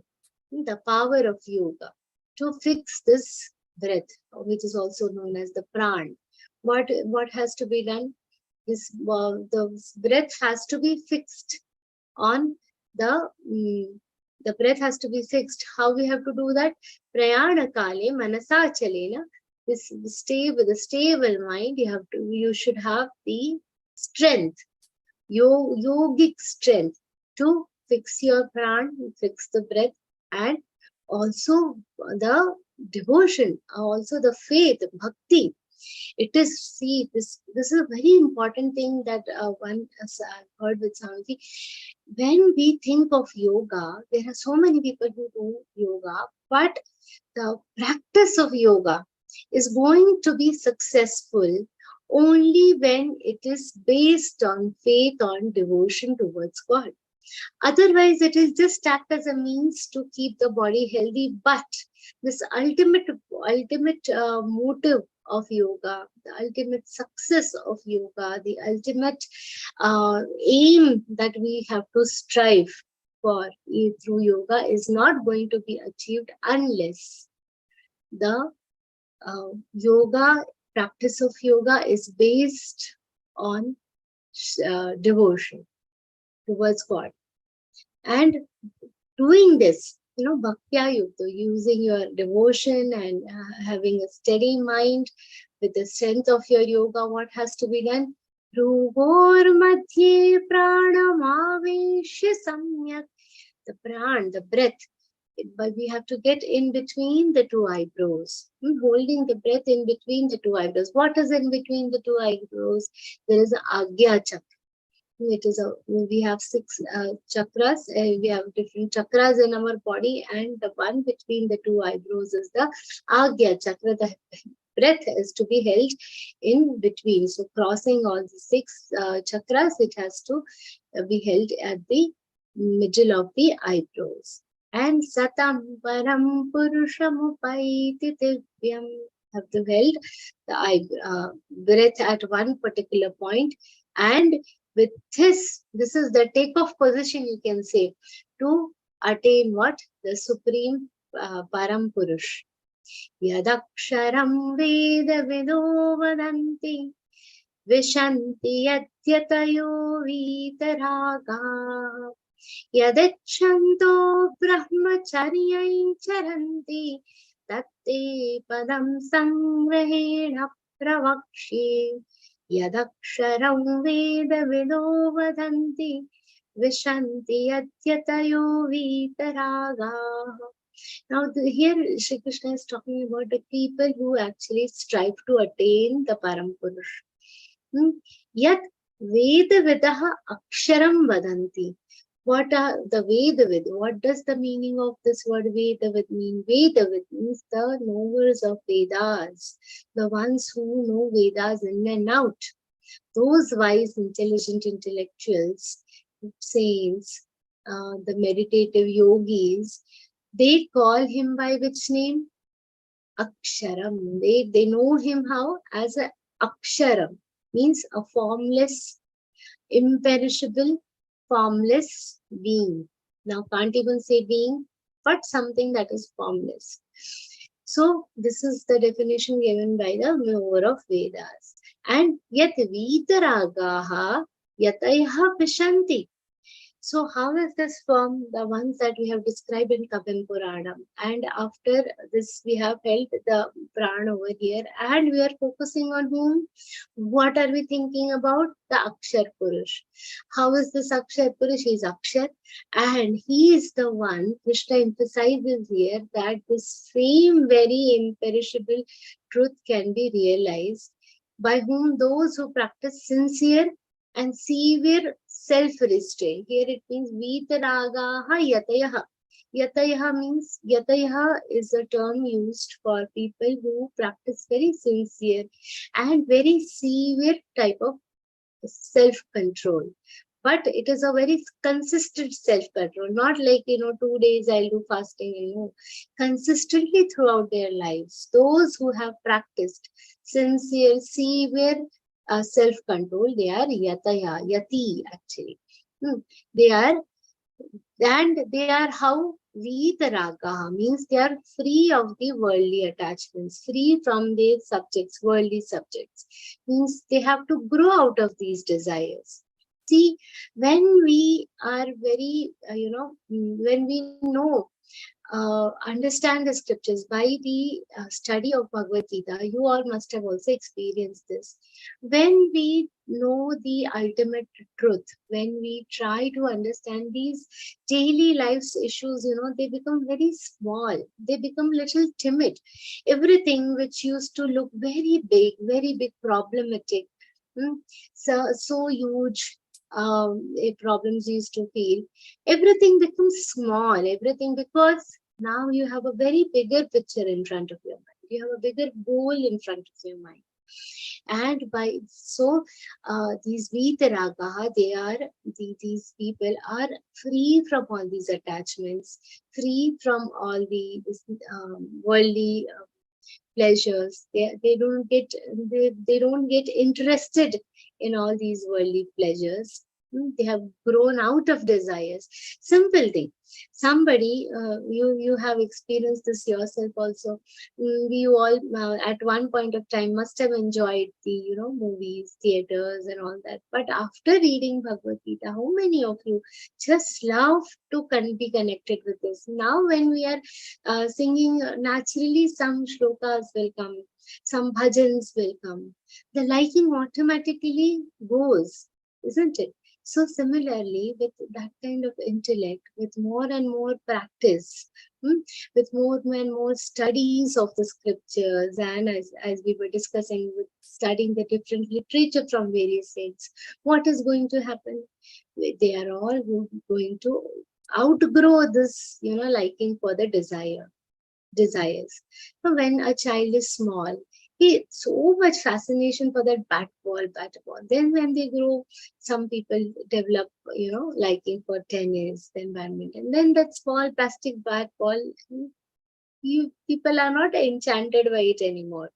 the power of yoga to fix this breath, which is also known as the pran. What has to be done? The breath has to be fixed on the breath has to be fixed. How we have to do that? Prayana kale manasa chalena. Stay with a stable mind. You should have the strength, yogic strength, to fix your pran, fix the breath, and also the devotion, also the faith, bhakti. It is, this is a very important thing that one has heard with Swamiji. When we think of yoga, there are so many people who do yoga, but the practice of yoga is going to be successful only when it is based on faith, on devotion towards God. Otherwise, it is just act as a means to keep the body healthy. But this ultimate motive of yoga, the ultimate success of yoga, the ultimate aim that we have to strive for through yoga is not going to be achieved unless the practice of yoga is based on devotion towards God. And doing this, bhaktya yukta, using your devotion and having a steady mind with the strength of your yoga, what has to be done? Ruvor madhye pranam aveshya samyak. The pran, the breath, but we have to get in between the two eyebrows, holding the breath in between the two eyebrows. What is in between the two eyebrows? There is a agya chakra. It is we have 6 chakras. We have different chakras in our body, and the one between the two eyebrows is the agya chakra. The breath is to be held in between. So crossing all the 6 chakras, it has to be held at the middle of the eyebrows. And satam param purushamupaiti divyam, have to hold the breath at one particular point, and with this is the takeoff position, you can say, to attain what? The supreme Param Purush. Yadaksharam Veda Vido Vadanti Vishanti Yadyatayo Vitaraga Yadachanto brahmacharyai charanti tatte padam sangrahena pravakshi yadaksharam veda vido vadanti vishanti adyatayo vitaraga. Now, here Shri Krishna is talking about the people who actually strive to attain the Param Purush. Yat Veda Vidaha Aksharam Vadanti. What are the Veda Vid? What does the meaning of this word Veda Vid mean? Veda Vid means the knowers of Vedas, the ones who know Vedas in and out. Those wise, intelligent intellectuals, saints, the meditative yogis, they call him by which name? Aksharam. They know him how? As a Aksharam. Means a formless, imperishable, formless being. Now can't even say being, but something that is formless. So this is the definition given by the knower of Vedas. And yat vitaragaha yatayaha vishanti. So how is this from the ones that we have described in Kavim Puranam? And after this, we have held the Pran over here, and we are focusing on whom? What are we thinking about? The Akshar Purush. How is this Akshar Purush? He is Akshar, and he is the one. Krishna emphasizes here that this same very imperishable truth can be realized by whom? Those who practice sincere and severe self-restraint. Here it means vitaragaha yatayaha. Yatayaha means, yatayaha is a term used for people who practice very sincere and very severe type of self-control. But it is a very consistent self-control, not like, 2 days I'll do fasting, consistently throughout their lives. Those who have practiced sincere, severe self-control, they are yati actually. They are, and they are how? Vitaragaha means they are free of the worldly attachments, free from the subjects, worldly subjects. Means they have to grow out of these desires. See, when we are very, when we know, understand the scriptures by the study of Bhagavad Gita, you all must have also experienced this. When we know the ultimate truth, when we try to understand these daily life's issues, they become very small, they become little timid. Everything which used to look very big, problematic, so huge, problems used to feel, everything becomes small, everything, because now you have a very bigger picture in front of your mind, you have a bigger goal in front of your mind. And by so these vitaragaha, they are these people are free from all these attachments, free from all the worldly pleasures. They don't get interested in all these worldly pleasures. They have grown out of desires. Simple thing. Somebody, you have experienced this yourself also. You all at one point of time must have enjoyed the movies, theaters, and all that. But after reading Bhagavad Gita, how many of you just love to be connected with this? Now, when we are singing, naturally some shlokas will come, some bhajans will come. The liking automatically goes, isn't it? So similarly, with that kind of intellect, with more and more practice, with more and more studies of the scriptures, and as we were discussing, with studying the different literature from various saints, what is going to happen? They are all going to outgrow this, liking for the desires. So when a child is small, he so much fascination for that bat ball. Then when they grow, some people develop, liking for tennis, then badminton, then that small plastic bat ball. People are not enchanted by it anymore,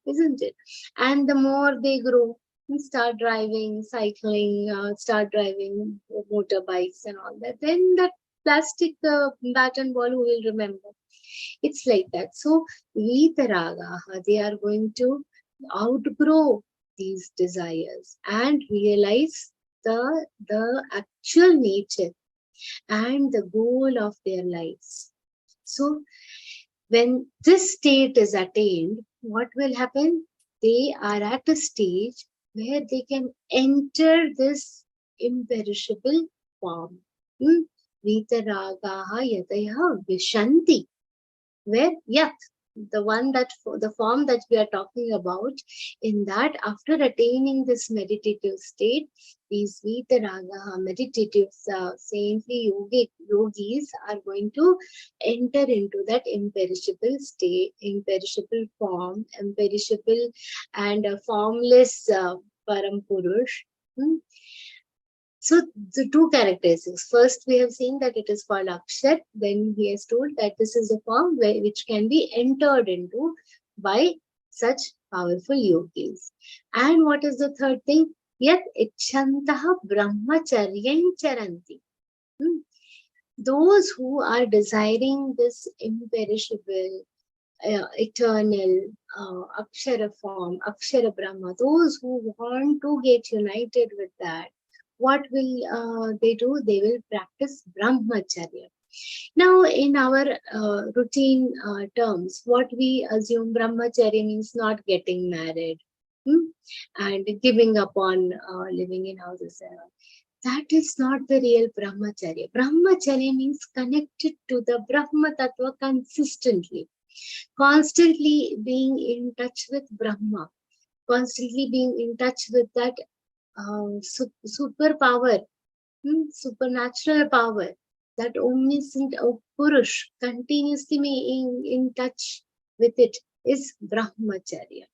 isn't it? And the more they grow, start driving, cycling, start driving motorbikes and all that, then that plastic bat and ball, who will remember? It's like that. So vitaragaha, they are going to outgrow these desires and realize the actual nature, and the goal of their lives. So when this state is attained, what will happen? They are at a stage where they can enter this imperishable form. Vitaragaha yataya vishanti. Where yat, the form that we are talking about, in that after attaining this meditative state, these Vitaragaha meditative saintly yogis are going to enter into that imperishable state, imperishable form, imperishable and formless Param Purush. So the two characteristics. First, we have seen that it is called Akshar. Then he has told that this is a form which can be entered into by such powerful yogis. And what is the third thing? Yat ichhantaha brahmacharyan charanti. Those who are desiring this imperishable, eternal Akshara form, Akshara Brahma, those who want to get united with that, what will they do? They will practice brahmacharya. Now, in our routine terms, what we assume brahmacharya means not getting married and giving up on living in houses. That is not the real brahmacharya. Brahmacharya means connected to the Brahma Tattva consistently, constantly being in touch with Brahma, constantly being in touch with that super power, supernatural power, that omniscient Purush, continuously being in touch with it, is brahmacharya.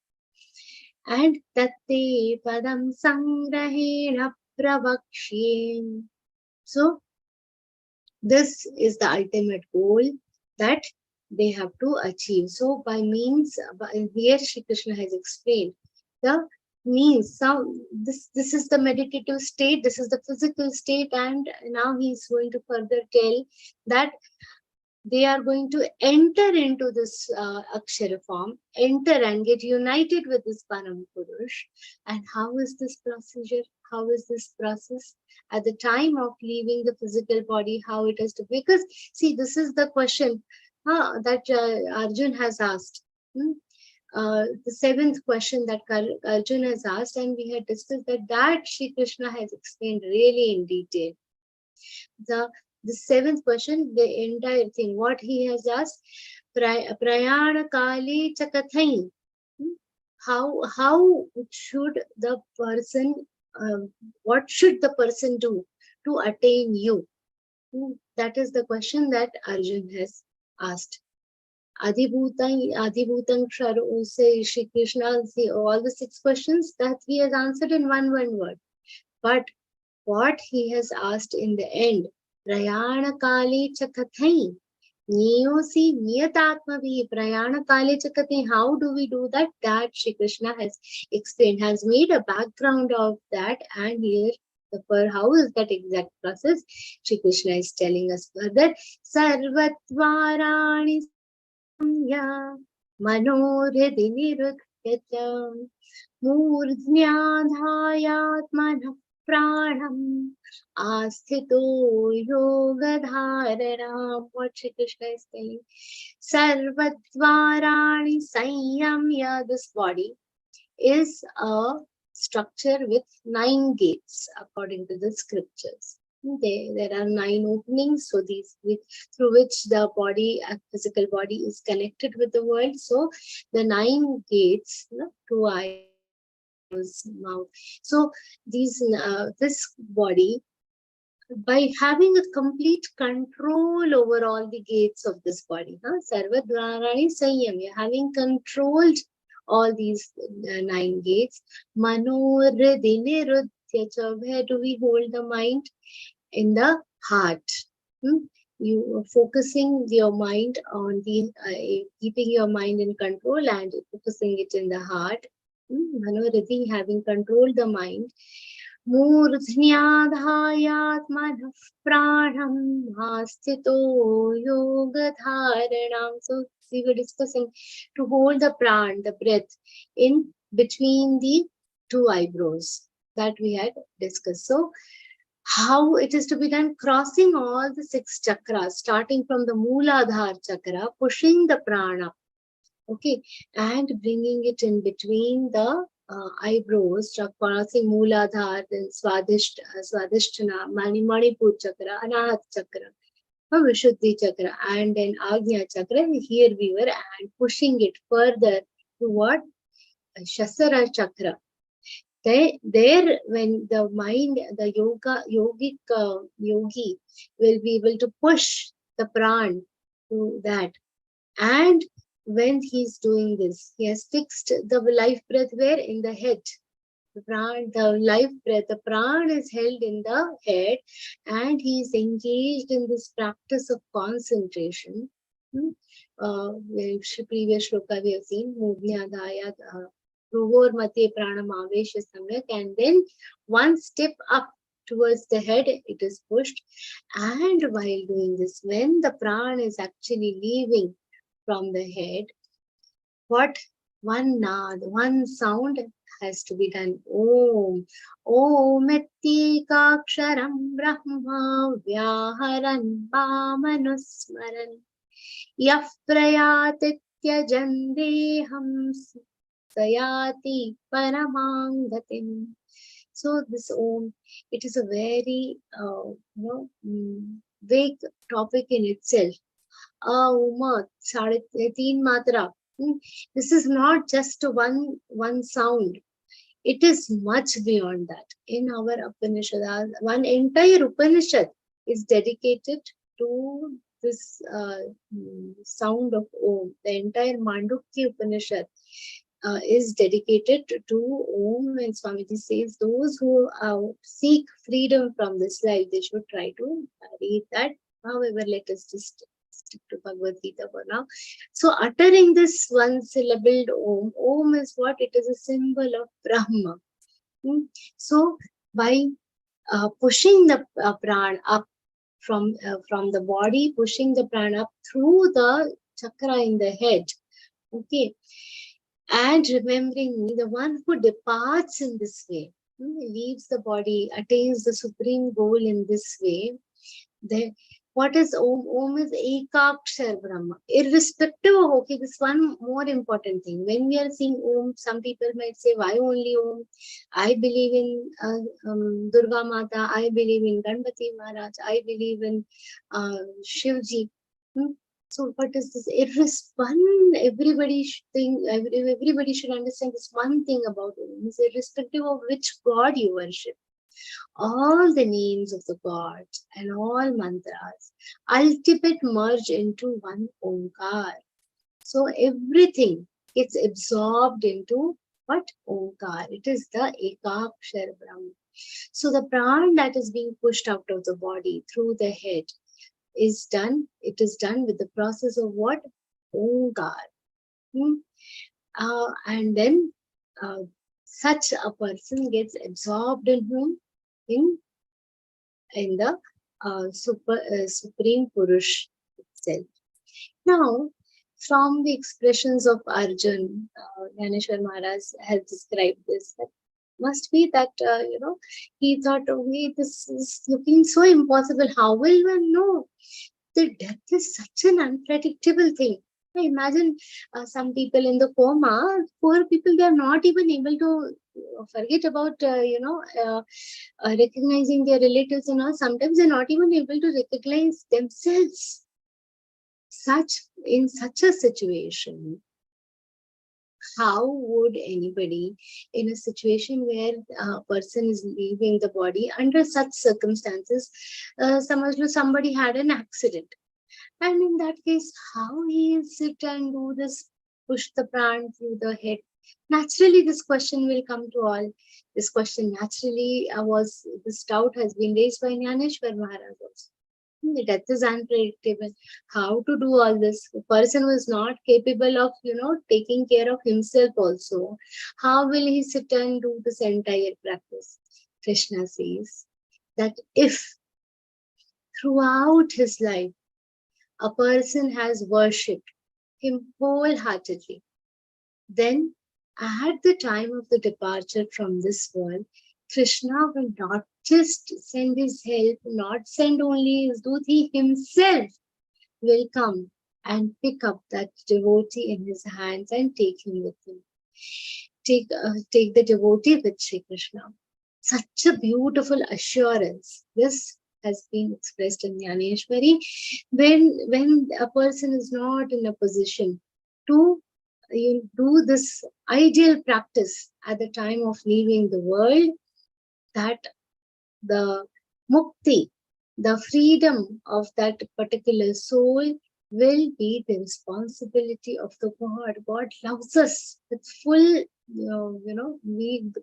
And tatte padam sangrahena pravakshyen. So this is the ultimate goal that they have to achieve. So by means, here Shri Krishna has explained the means. So this is the meditative state, this is the physical state, and now he is going to further tell that they are going to enter into this Akshara form, enter and get united with this Param Purush. And how is this procedure? How is this process? At the time of leaving the physical body, how it is to, because see, this is the question that Arjun has asked. The seventh question that Arjun has asked, and we had discussed that Shri Krishna has explained really in detail. The seventh question, the entire thing, what he has asked, prayana kali chakathain. How should the person, what should the person do to attain you? That is the question that Arjun has asked. Adhibhutang Sharo, say Shri Krishna, all the 6 questions that he has answered in one word. But what he has asked in the end, Prayana Kali Chakathai, Niyosi Niyatatmavi, Prayana Kali Chakathai, how do we do that? That Shri Krishna has explained, has made a background of that, and here how is that exact process? Shri Krishna is telling us further, Sarvatvarani Manohridhi Nirutyacham Murdhyadhayatmanah Pranam Asthito Yogadharanam. What Shri Krishna is saying? Sarvatvarani Sanyamya. This body is a structure with 9 gates according to the scriptures. There are 9 openings, so these through which the body, physical body, is connected with the world. So the 9 gates, 2 eyes, mouth. So these this body, by having a complete control over all the gates of this body, Sarvadvarani Sanyam, having controlled all these 9 gates, Manohridhi Nirutyacham. Where do we hold the mind? In the heart. You are focusing your mind on the keeping your mind in control and focusing it in the heart. Manohridhi, having controlled the mind. Murdhyadhayatmanah pranam asthito yogadharanam. So we were discussing to hold the pran, the breath, in between the 2 eyebrows that we had discussed. So how it is to be done, crossing all the 6 chakras, starting from the Mooladhara chakra, pushing the prana, okay, and bringing it in between the eyebrows, crossing Mooladhara, then Swadhisthana, Manipur chakra, Anahat chakra, Vishuddhi chakra, and then Agnya chakra. Here we were, and pushing it further to what? Shasara chakra. There, when the mind, the yogi will be able to push the pran to that. And when he's doing this, he has fixed the life breath where? In the head. The life breath, the pran is held in the head, and he is engaged in this practice of concentration. Previous shloka we have seen, Mudhyadaya, Pruvor Mate Pranam Avesha Samyak, and then one step up towards the head, it is pushed. And while doing this, when the prana is actually leaving from the head, what? One sound has to be done. Om. Om Etikaksharam Brahma Vyaharan Pamanusmaran Yaf Prayatitya Jandeham Sayati Paramangatim. So this Om, it is a very vague topic in itself. Uma, 3 matra. This is not just one sound. It is much beyond that. In our Upanishad, one entire Upanishad is dedicated to this sound of Om. The entire Mandukya Upanishad is dedicated to Om, and Swamiji says those who seek freedom from this life, they should try to read that. However, let us just stick to Bhagavad Gita for now. So uttering this one syllabled Om, Om is what? It is a symbol of Brahma. So by pushing the prana up from the body, pushing the prana up through the chakra in the head, okay, and remembering the one who departs in this way, leaves the body, attains the supreme goal in this way. What is Om? Om is Ekakshar Brahma. Irrespective of, okay, this one more important thing. When we are seeing Om, some people might say, why only Om? I believe in Durga Mata, I believe in Ganpati Maharaj, I believe in Shivji. So what is this? Everybody should understand this one thing about Om. Is irrespective of which God you worship. All the names of the gods and all mantras ultimate merge into one Omkar. So everything gets absorbed into what? Omkar. It is the Ekakshar Brahma. So the prana that is being pushed out of the body through the head is done. It is done with the process of what? Omkar. And then such a person gets absorbed in whom? In the Supreme Purush itself. Now, from the expressions of Arjun, Gyaneshwar Maharaj has described this. That must be that, he thought, okay, this is looking so impossible. How will one know? The death is such an unpredictable thing. Imagine some people in the coma, poor people, they are not even able to forget about, recognizing their relatives and all. Sometimes they're not even able to recognize themselves. In such a situation, how would anybody in a situation where a person is leaving the body under such circumstances, somebody had an accident. And in that case, how he will sit and do this, push the prana through the head? Naturally, this question will come to all. This question naturally this doubt has been raised by Gyaneshwar Maharaj also. Death is unpredictable. How to do all this? The person who is not capable of, taking care of himself also. How will he sit and do this entire practice? Krishna says that if throughout his life, a person has worshipped him wholeheartedly, then at the time of the departure from this world, Krishna will not just send his help, not send only his dooth, he himself will come and pick up that devotee in his hands and take him with him. Take the devotee with Sri Krishna. Such a beautiful assurance. This has been expressed in Jnaneshwari. When a person is not in a position to do this ideal practice at the time of leaving the world, that the mukti, the freedom of that particular soul will be the responsibility of the God. God loves us with full,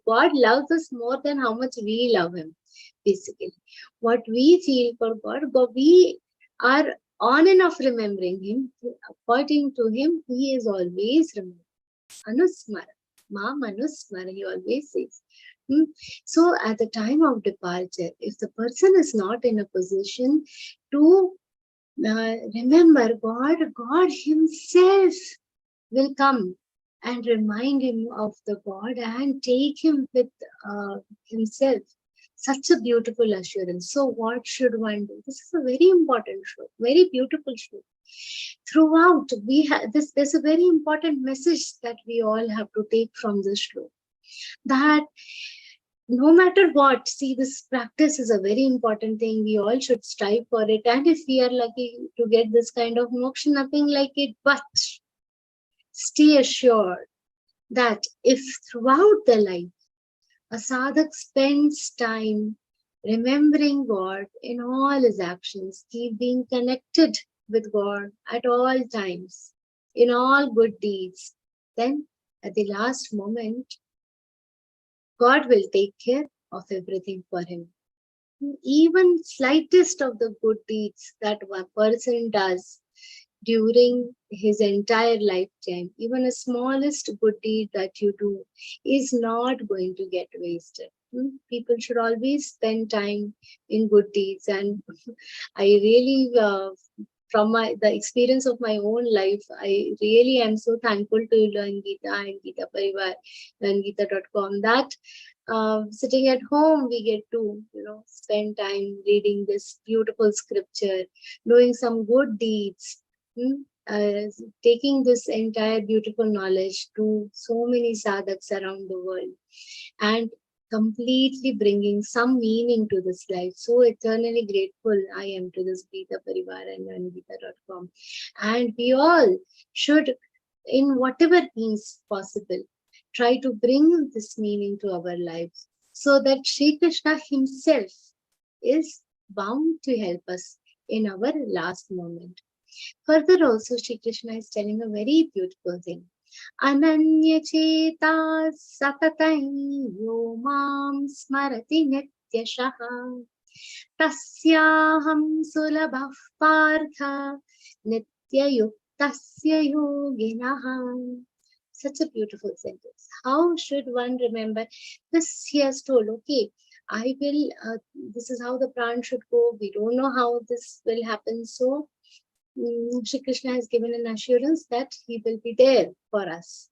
God loves us more than how much we love him, basically. What we feel for God, but we are on and off remembering him. According to him, he is always remembered. Anusmara, Ma Manusmara, he always says. So at the time of departure, if the person is not in a position to remember God, God himself will come and remind him of the God and take him with himself. Such a beautiful assurance. So what should one do? This is a very important shloka, very beautiful shloka. Throughout, we have this. There's a very important message that we all have to take from this shloka. That no matter what, see, this practice is a very important thing. We all should strive for it. And if we are lucky to get this kind of moksha, nothing like it. But stay assured that if throughout the life, a sadhak spends time remembering God in all his actions, keep being connected with God at all times, in all good deeds, then at the last moment, God will take care of everything for him. Even slightest of the good deeds that one person does during his entire lifetime, even a smallest good deed that you do is not going to get wasted. People should always spend time in good deeds. And I really, from the experience of my own life, I really am so thankful to Learn Geeta and Geeta Parivar, learngeeta.com, that sitting at home, we get to, spend time reading this beautiful scripture, doing some good deeds, taking this entire beautiful knowledge to so many sadhaks around the world, and completely bringing some meaning to this life. So eternally grateful I am to this Geeta Parivar and learngeeta.com. And we all should, in whatever means possible, try to bring this meaning to our lives, so that Sri Krishna himself is bound to help us in our last moment. Further also, Sri Krishna is telling a very beautiful thing. Ananya cheta satatam yo mam smarati nityashaha tasyaham sulabha partha nityayuktasya yoginaha. Such a beautiful sentence. How should one remember this? He has told, okay, I will, this is how the pran should go. We don't know how this will happen. So Shri Krishna has given an assurance that he will be there for us.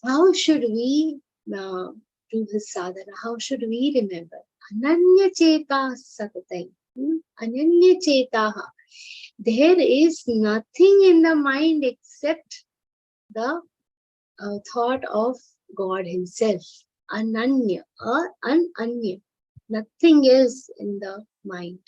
How should we do his sadhana? How should we remember? Ananya cheta satatai. Ananya chetaha. There is nothing in the mind except the thought of God himself. Ananya or ananya. Nothing else in the mind.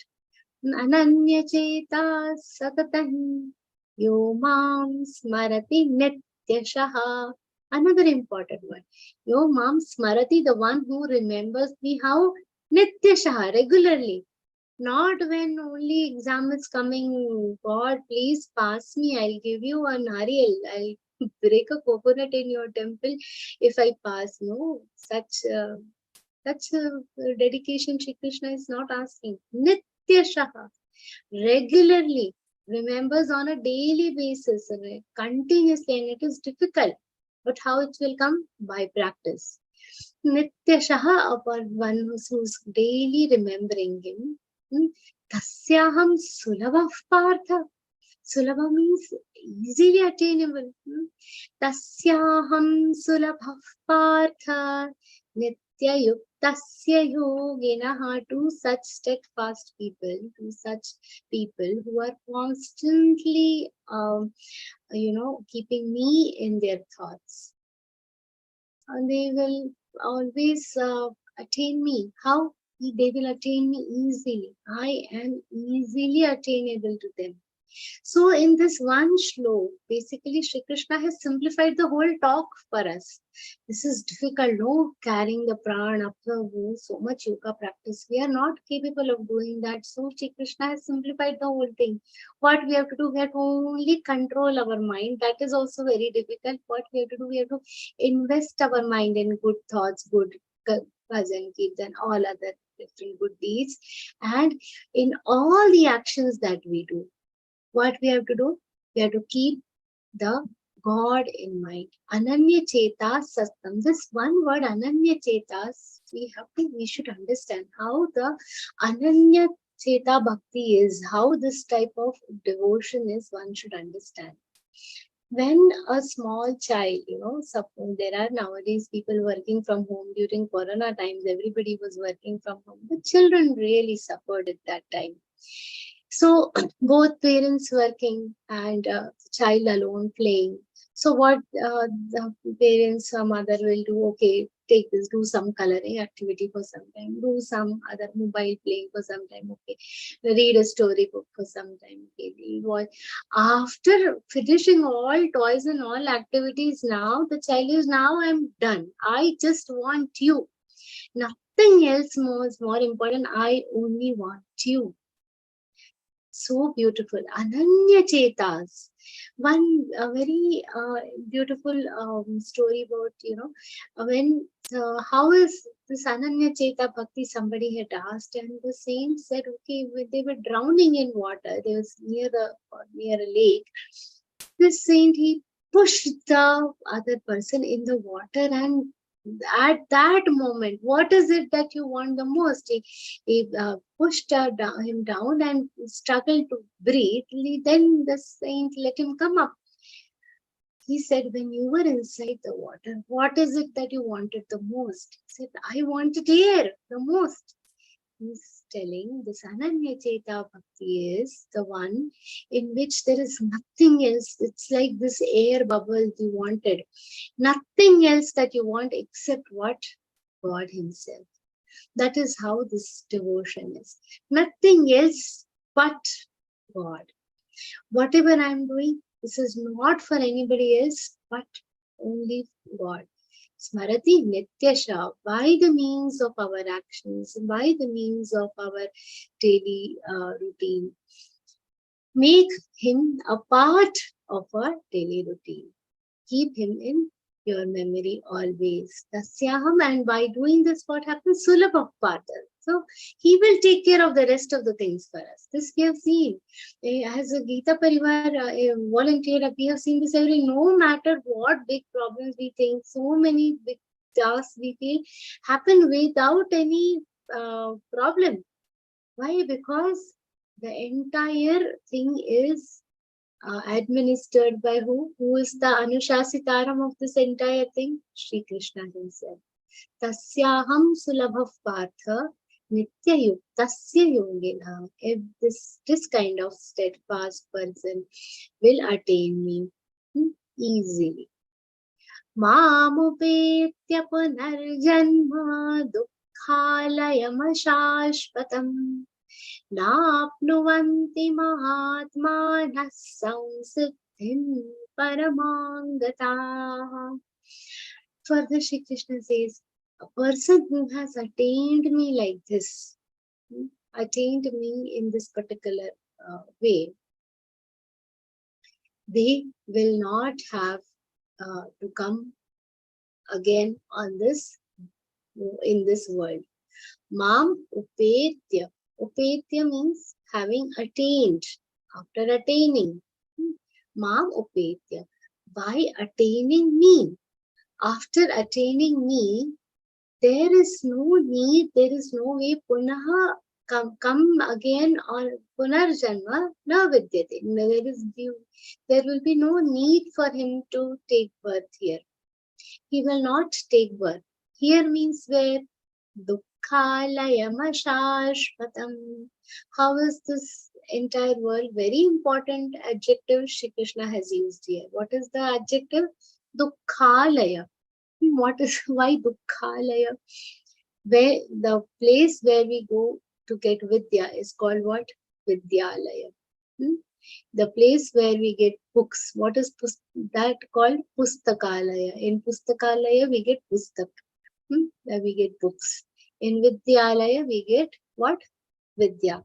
Ananya cheta satatam yo mam smarati nityashaha. Another important one. Yo mam smarati, the one who remembers me how? Nityashaha, regularly. Not when only exam is coming. God, please pass me. I'll give you a nariyal. I'll break a coconut in your temple if I pass. No, such dedication Shri Krishna is not asking. Nityashaha, regularly, remembers on a daily basis, continuously, and it is difficult. But how it will come? By practice. Nityashaha, upon one who's daily remembering him. Tasyaham sulabha partha. Sulabha means easily attainable. Tasyaham sulabha partha Nityayuktasya yoginaha, to such steadfast people, to such people who are constantly, keeping me in their thoughts. And they will always attain me. How? They will attain me easily. I am easily attainable to them. So in this one shlok, basically Shri Krishna has simplified the whole talk for us. This is difficult, no? Carrying the pran up the womb, so much yoga practice. We are not capable of doing that. So Shri Krishna has simplified the whole thing. What we have to do, we have to only control our mind. That is also very difficult. What we have to do, we have to invest our mind in good thoughts, good bhajan, kirtan, all other different good deeds. And in all the actions that we do, what we have to do? We have to keep the God in mind. Ananya Cheta Sattam. This one word, Ananya Chetas, we should understand how the Ananya Cheta Bhakti is, how this type of devotion is, one should understand. When a small child, suppose there are nowadays people working from home during Corona times, everybody was working from home. The children really suffered at that time. So both parents working and child alone playing. So what the parents, mother will do, okay, take this, do some coloring activity for some time, do some other mobile playing for some time, okay, read a story book for some time, okay, watch. After finishing all toys and all activities, now the child is, now I'm done. I just want you. Nothing else is more important. I only want you. So beautiful. Ananya Chetas. One very beautiful story about, when, how is this Ananya Cheta Bhakti, somebody had asked, and the saint said, okay, when they were drowning in water, they was near a lake. This saint, he pushed the other person in the water, and at that moment, what is it that you want the most? He pushed him down and struggled to breathe. Then the saint let him come up. He said, when you were inside the water, what is it that you wanted the most? He said, I wanted air the most. He's telling this Ananya Cheta Bhakti is the one in which there is nothing else. It's like this air bubble you wanted. Nothing else that you want except what? God Himself. That is how this devotion is. Nothing else but God. Whatever I'm doing, this is not for anybody else, but only God. Smarati Nityasha, by the means of our actions, by the means of our daily routine. Make him a part of our daily routine. Keep him in your memory always. Tasyaham, and by doing this, what happens? Sulabha Patal. So he will take care of the rest of the things for us. This we have seen. As a Geeta Parivar volunteer, we have seen this every, no matter what big problems we think, so many big tasks we feel happen without any problem. Why? Because the entire thing is administered by who? Who is the Anushasitaram of this entire thing? Shri Krishna Himself. Tasyaham sulabhav partha nityayuktasya yogina. If this kind of steadfast person will attain me easily. Mamupetya punarjanma dukkhalayam ashashpatam. Napnuvanti mahatmanah samsiddhim paramangataha. Further, Shri Krishna says, a person who has attained me like this, attained me in this particular way, they will not have to come again on in this world. Mam upetya. Upetya means having attained, after attaining. Mam upetya. By attaining me. After attaining me, there is no need, there is no way punaha come again or punarjanma na vidyate. There will be no need for him to take birth here. He will not take birth. Here means where? Dukkhalayam ashashvatam. How is this entire world? Very important adjective Shri Krishna has used here. What is the adjective? Dukkhalaya. What is, why Dukkhalaya? Where the place where we go to get Vidya is called what? Vidyalaya. The place where we get books. What is that called? Pustakalaya. In Pustakalaya we get pustak. Where we get books. In Vidyalaya we get what? Vidya.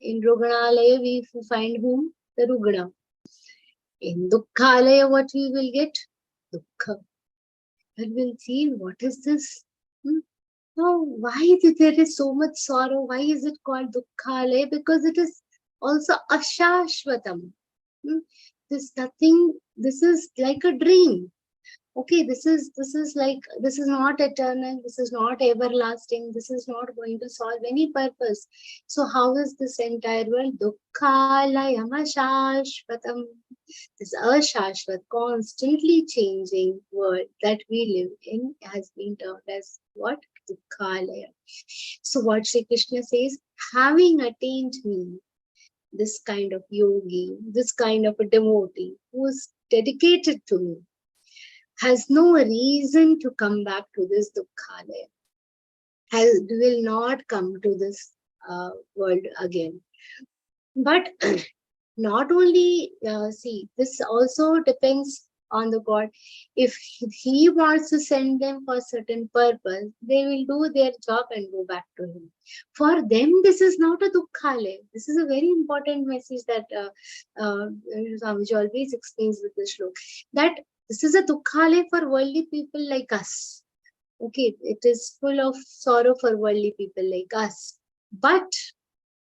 In Rugnalaya we find whom? The Rugna. In Dukkhalaya what we will get? Dukkha. But we'll see what is this? Now, why there is so much sorrow? Why is it called Dukkhalaya? Because it is also ashashvatam. This nothing. This is like a dream. Okay, this is not eternal. This is not everlasting. This is not going to solve any purpose. So how is this entire world? Dukkhalayam ashashvatam. This ashashvat, constantly changing world that we live in has been termed as what? Dukkhalaya. So what Shri Krishna says, having attained me, this kind of yogi, this kind of a devotee who is dedicated to me, has no reason to come back to this Dukkhalaya, will not come to this world again. But not only, see, this also depends on the God. If he wants to send them for a certain purpose, they will do their job and go back to him. For them, this is not a Dukkhalaya. This is a very important message that Swamiji always explains with this shloka, that this is a Dukkhalaya for worldly people like us. Okay, it is full of sorrow for worldly people like us. But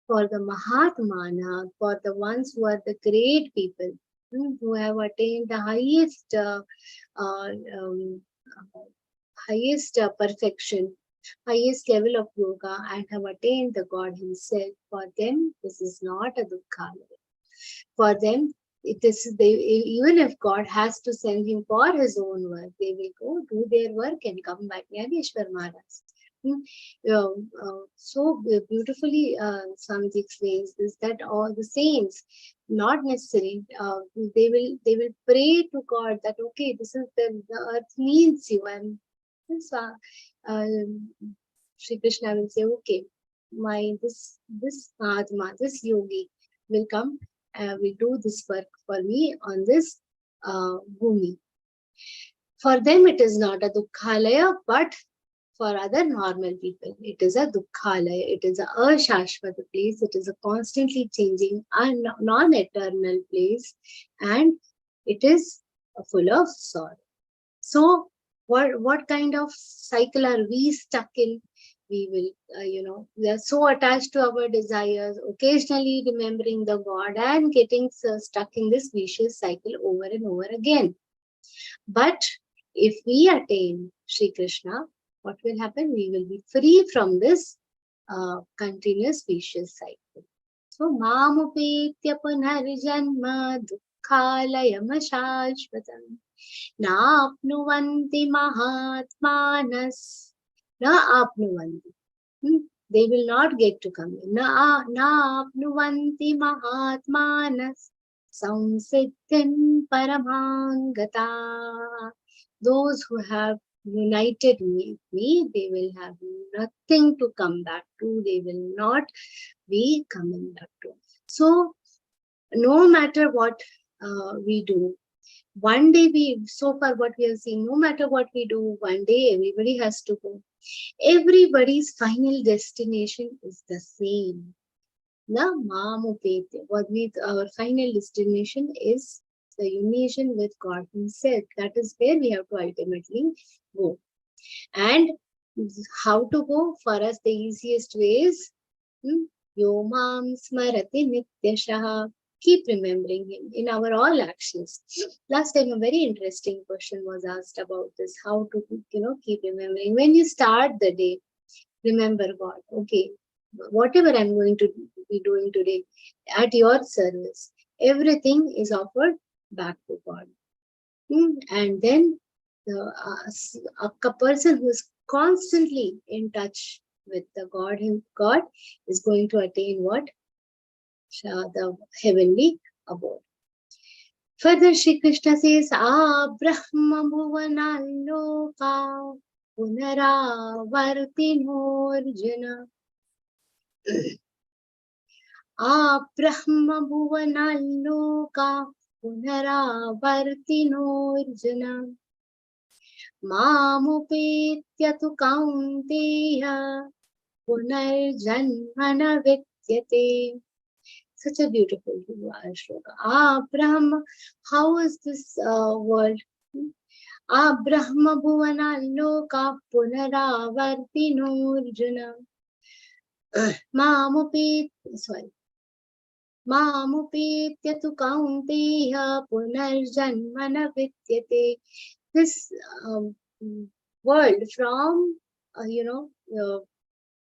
for the Mahatmana, for the ones who are the great people, who have attained the highest perfection, highest level of yoga, and have attained the God himself, for them, this is not a Dukkhalaya. For them, even if God has to send him for his own work, they will go do their work and come back. Yadeshwar Maharaj. So beautifully Swamiji explains this, that all the saints, not necessary, they will pray to God that, okay, this is the earth needs you, and Shri Krishna will say, okay, this Mahatma, this yogi will come, will do this work for me on this bhumi. For them it is not a Dukkhalaya, but for other normal people, it is a Dukkhalaya. It is a ashashvata place. It is a constantly changing and non-eternal place, and it is full of sorrow. So, what kind of cycle are we stuck in? We will, we are so attached to our desires, occasionally remembering the God and getting stuck in this vicious cycle over and over again. But if we attain Shri Krishna, what will happen? We will be free from this continuous vicious cycle. So, mamupetya punarjanma dukkhalayam ashashvatam naapnuvanti mahatmanas naapnuvanti. They will not get to come in. Naapnuvanti mahatmanas samsiddhim paramangata. Those who have united with me, they will have nothing to come back to. They will not be coming back to. So, no matter what we do, one day so far what we have seen, no matter what we do, one day everybody has to go. Everybody's final destination is the same. Na mamupetya. What means our final destination is the union with God himself. That is where we have to ultimately go. And how to go? For us, the easiest way is Yo mam smarati nityashaha. Keep remembering him in our all actions. Last time a very interesting question was asked about this, how to keep remembering. When you start the day, remember God. Okay, whatever I'm going to be doing today at your service, everything is offered back to God. And then a person who is constantly in touch with the God is going to attain what? The heavenly abode. Further, Shri Krishna says, Brahma bhuvana loka punaravartinorjuna. Brahma bhuvana loka punaravartinorjuna. Mamupetya tu kaunteya punarjanmana vidyate. Such a beautiful shloka. Brahma, how is this world? Brahma bhuvana loka punaravartinorjuna. Mamupetya tu kaunteya punarjanmana vidyate. This world from,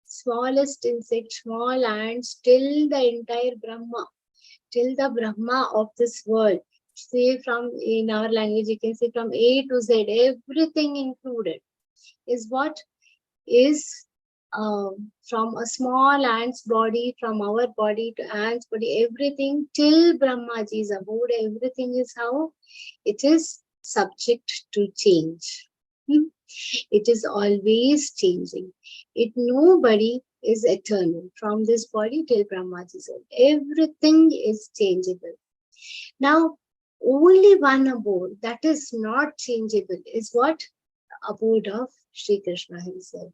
smallest insect, small ants, till the entire Brahma, till the Brahma of this world. Say from, in our language, you can say from A to Z, everything included is what is from a small ant's body, from our body to ant's body, everything till Brahmaji's abode, everything is how it is subject to change. It is always changing. Nobody is eternal from this body till Brahmaji's abode. Everything is changeable. Now, only one abode that is not changeable is what? Abode of Shri Krishna himself.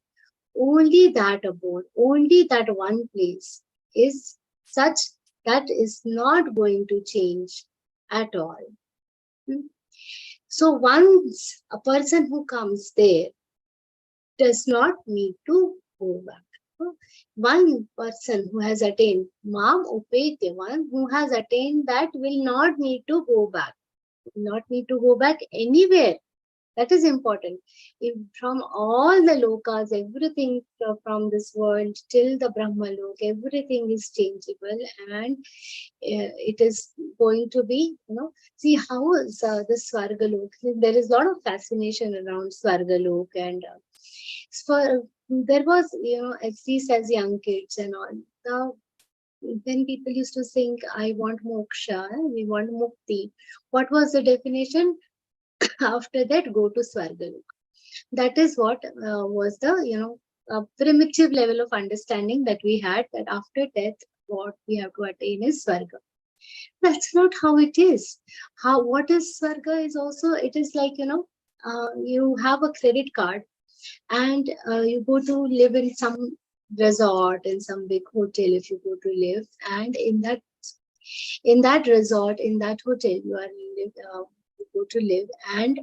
Only that abode, only that one place is such that is not going to change at all. So once a person who comes there does not need to go back. One person who has attained Mam Upetya, one who has attained that will not need to go back. Not need to go back anywhere. That is important. If from all the lokas, everything from this world till the Brahma lok, everything is changeable, and it is going to be, see how is the Swarga lok. There is a lot of fascination around Swarga lok, and there was, at least as young kids and all, when people used to think, I want moksha, we want mukti. What was the definition? After that, go to Swargalok. That is what was the, primitive level of understanding that we had, that after death, what we have to attain is Swarga. That's not how it is. What is Swarga is also, it is like, you have a credit card and you go to live in some resort, in some big hotel if you go to live, and in that resort, in that hotel, you go to live, and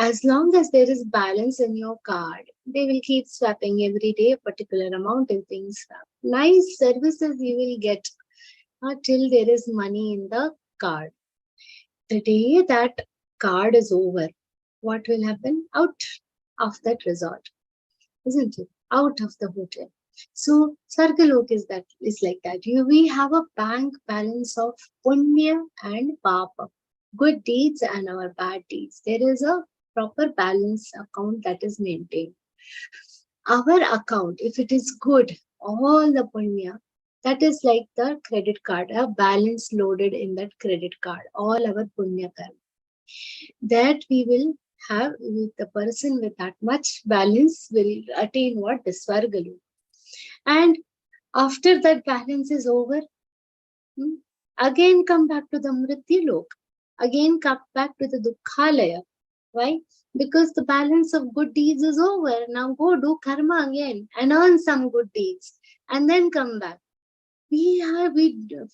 as long as there is balance in your card, they will keep swapping every day a particular amount in things. Nice services you will get till there is money in the card. The day that card is over, what will happen? Out of that resort, isn't it? Out of the hotel. So Sargalok is like that. We have a bank balance of punya and papa, good deeds and our bad deeds. There is a proper balance account that is maintained. Our account, if it is good, all the punya, that is like the credit card, a balance loaded in that credit card, all our punya karma. That we will have, with the person with that much balance will attain what? The Swargalok. And after that balance is over, again come back to the Mrityulok. Again come back to the Dukkhalaya. Why? Because the balance of good deeds is over. Now go do karma again and earn some good deeds and then come back. We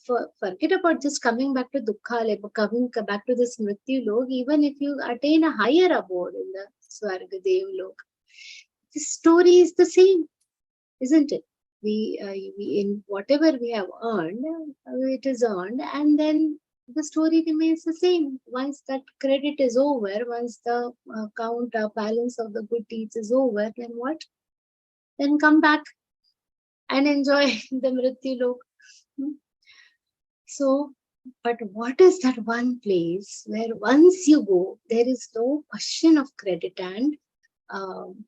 forget about just coming back to Dukkhalaya, but coming back to this Mrityulok, even if you attain a higher abode in the Swargadev Lok, the story is the same, isn't it? We in whatever we have earned, it is earned, and then the story remains the same. Once that credit is over, once the count balance of the good deeds is over, then what? Then come back and enjoy the Mrityulok. So But what is that one place where once you go, there is no question of credit and um,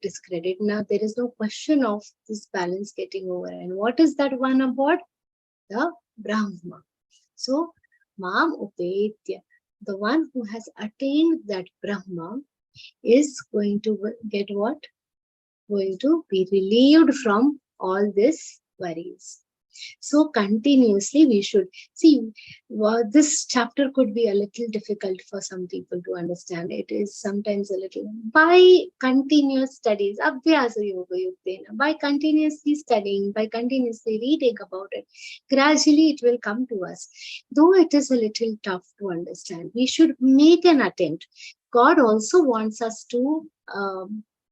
discredit? Now there is no question of this balance getting over. And what is that one about? The Brahma. So, Mam Upetya, the one who has attained that Brahma, is going to get what? Going to be relieved from all these worries. So continuously we should see. This chapter could be a little difficult for some people to understand. It is sometimes a little. By continuous studies, Abhyasa Yoga Yuktena, by continuously studying, by continuously reading about it, gradually it will come to us. Though it is a little tough to understand, we should make an attempt. God also wants us to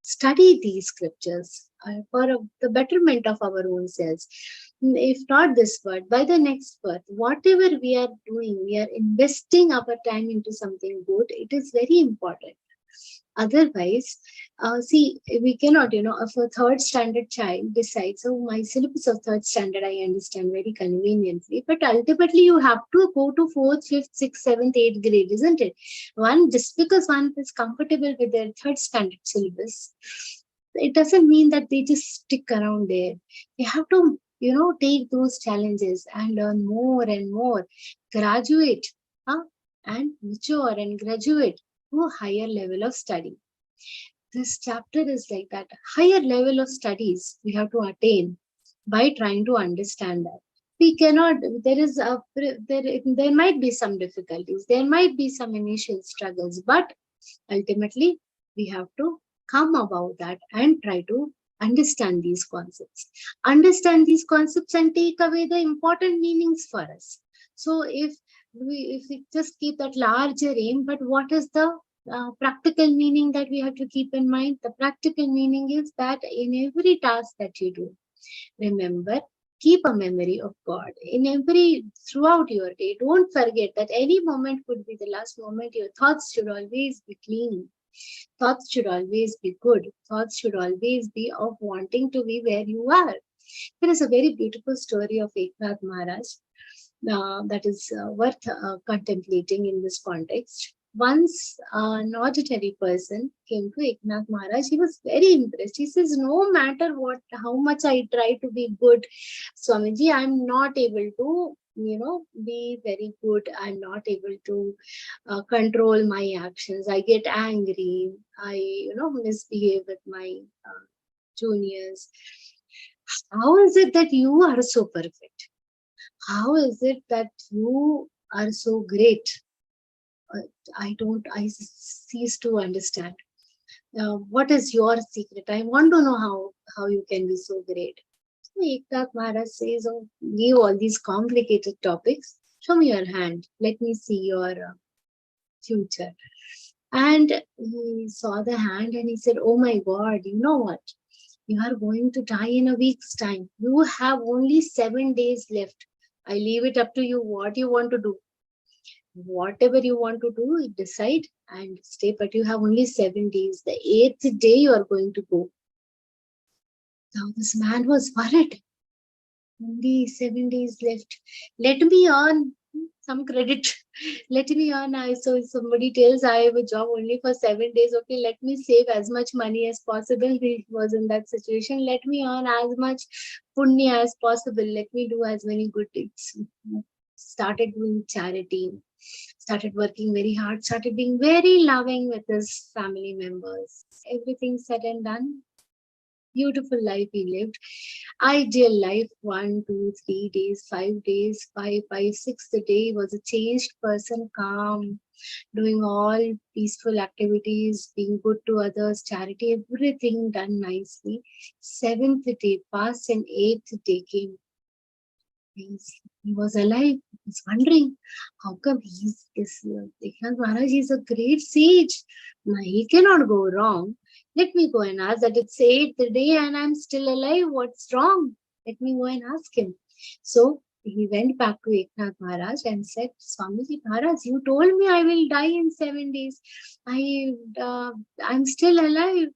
study these scriptures for the betterment of our own selves. If not this birth, by the next birth, whatever we are doing, we are investing our time into something good. It is very important. Otherwise, see, we cannot, if a third standard child decides, so my syllabus of third standard, I understand very conveniently, but ultimately you have to go to 4th, 5th, 6th, 7th, 8th grade, isn't it? Just because one is comfortable with their third standard syllabus, it doesn't mean that they just stick around there. They have to, take those challenges and learn more and more, graduate, and mature and graduate to a higher level of study. This chapter is like that. Higher level of studies we have to attain by trying to understand that. We cannot, there might be some difficulties, there might be some initial struggles, but ultimately we have to come about that and try to understand these concepts. Understand these concepts and take away the important meanings for us. So if we just keep that larger aim, but what is the practical meaning that we have to keep in mind? The practical meaning is that in every task that you do, remember, keep a memory of God throughout your day. Don't forget that any moment could be the last moment. Your thoughts should always be clean. Thoughts should always be good. Thoughts should always be of wanting to be where you are. There is a very beautiful story of Eknath Maharaj that is worth contemplating in this context. Once an ordinary person came to Eknath Maharaj. He was very impressed. He says, no matter how much I try to be good, Swamiji, I'm not able to be very good. I'm not able to control my actions. I get angry. I misbehave with my juniors. How is it that you are so perfect? How is it that you are so great? I cease to understand. What is your secret? I want to know how you can be so great. Eknath Maharaj says, oh, give all these complicated topics. Show me your hand. Let me see your future. And he saw the hand and he said, oh my God, you know what? You are going to die in a week's time. You have only 7 days left. I leave it up to you what you want to do. Whatever you want to do, decide and stay. But you have only 7 days. The 8th day you are going to go. Now this man was worried. Only 7 days left. Let me earn some credit. Let me earn. So if somebody tells I have a job only for 7 days, okay, let me save as much money as possible. He was in that situation. Let me earn as much punya as possible. Let me do as many good deeds. Started doing charity. Started working very hard. Started being very loving with his family members. Everything said and done. Beautiful life he lived. Ideal life. 1, 2, 3 days, 5 days, 5, 6th day was a changed person, calm, doing all peaceful activities, being good to others, charity, everything done nicely. 7th day passed and 8th day came. He was alive. He was wondering, how come Eknath Maharaj is a great sage. Now, he cannot go wrong. Let me go and ask that it's 8th day and I'm still alive. What's wrong? Let me go and ask him. So he went back to Eknath Maharaj and said, Swamiji Maharaj, you told me I will die in 7 days. I'm still alive.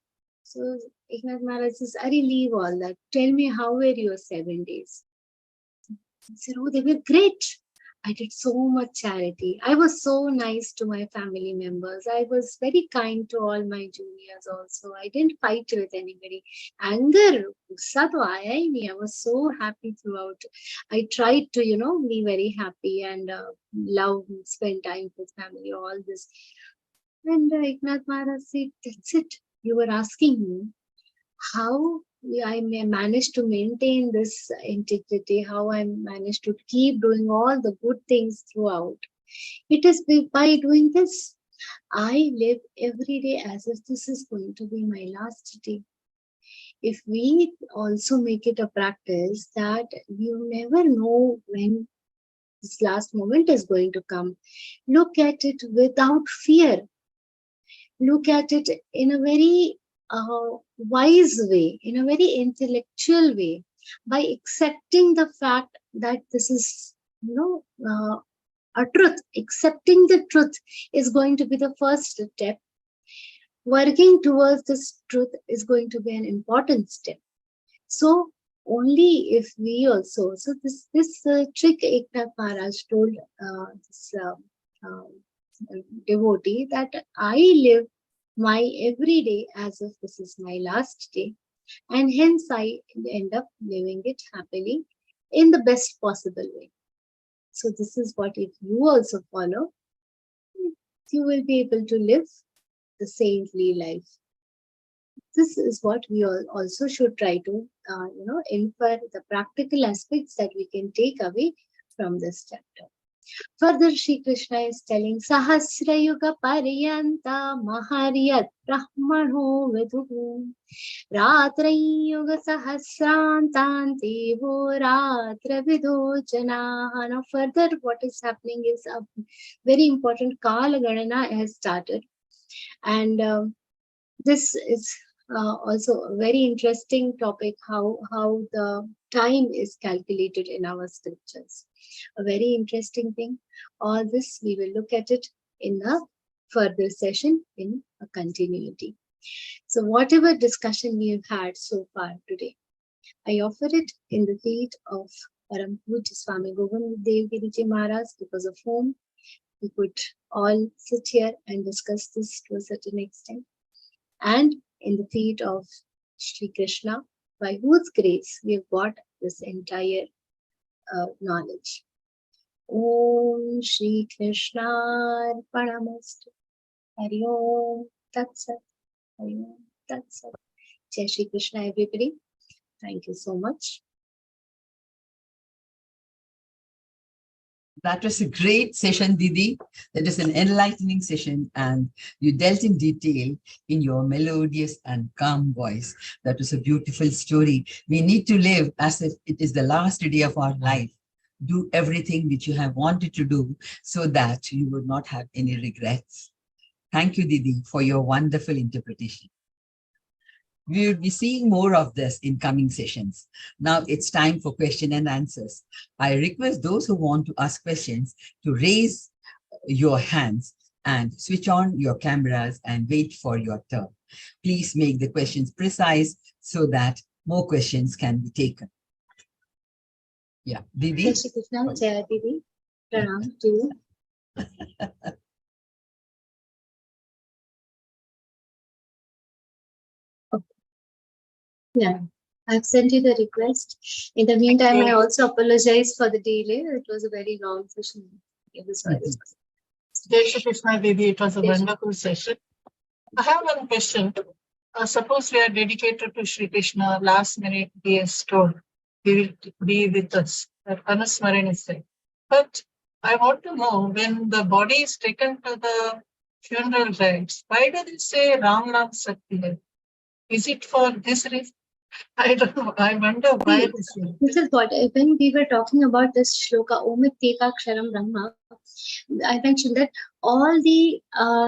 So Eknath Maharaj says, I leave all that. Tell me, how were your 7 days? He said, oh, they were great. I did so much charity. I was so nice to my family members. I was very kind to all my juniors also. I didn't fight with anybody. Anger, गुस्सा तो आया ही नहीं. I was so happy throughout. I tried to, be very happy and love, spend time with family, all this. And Eknath Maharaj said, that's it. You were asking me how I may manage to maintain this integrity, how I managed to keep doing all the good things throughout. It is by doing this. I live every day as if this is going to be my last day. If we also make it a practice that you never know when this last moment is going to come, look at it without fear. Look at it in a very wise way, in a very intellectual way, by accepting the fact that this is, a truth. Accepting the truth is going to be the first step. Working towards this truth is going to be an important step. So only if we also, so this trick Eknath Maharaj told this devotee that I live my every day as if this is my last day, and hence I end up living it happily in the best possible way. So this is what, if you also follow, you will be able to live the saintly life. This is what we all also should try to infer the practical aspects that we can take away from this chapter. Further, Shri Krishna is telling Sahasra Yuga Paryanta Maharyat Brahmano Viduhu Ratri Yuga Sahasrantanti Ratra Vido Janaha. Now further, what is happening is a very important Kala Ganana has started, and this is also a very interesting topic, how the time is calculated in our scriptures. A very interesting thing. All this we will look at it in a further session in a continuity. So whatever discussion we have had so far today, I offer it in the feet of Param Pujya Swami Govind Dev Giriji Maharaj, because of whom we could all sit here and discuss this to a certain extent, and in the feet of Shri Krishna, by whose grace we have got this entire knowledge. Om Shri Krishna Arpanamastu. Hari Om Tat Sat. Hari Om Tat Sat. Jai Shri Krishna, everybody. Thank you so much. That was a great session, Didi. That is an enlightening session, and you dealt in detail in your melodious and calm voice. That was a beautiful story. We need to live as if it is the last day of our life. Do everything which you have wanted to do so that you would not have any regrets. Thank you, Didi, for your wonderful interpretation. We will be seeing more of this in coming sessions. Now it's time for question and answers. I request those who want to ask questions to raise your hands and switch on your cameras and wait for your turn. Please make the questions precise so that more questions can be taken. Yeah, Didi. Jai Shri Krishna, Jai Didi. Pranam to you. Yeah, I've sent you the request. In the meantime, I also apologize for the delay. It was a very long session. Jai Shri Krishna, Didi. It was a wonderful session. I have one question. Suppose we are dedicated to Shri Krishna, last minute he has told he will be with us. That Anusmaran is said. But I want to know, when the body is taken to the funeral rites, why do they say Ram Nam Satya? Is it for this reason? I don't know. I wonder why this is. This is what, when we were talking about this shloka, Omityeka Ksharam Brahma, I mentioned that all the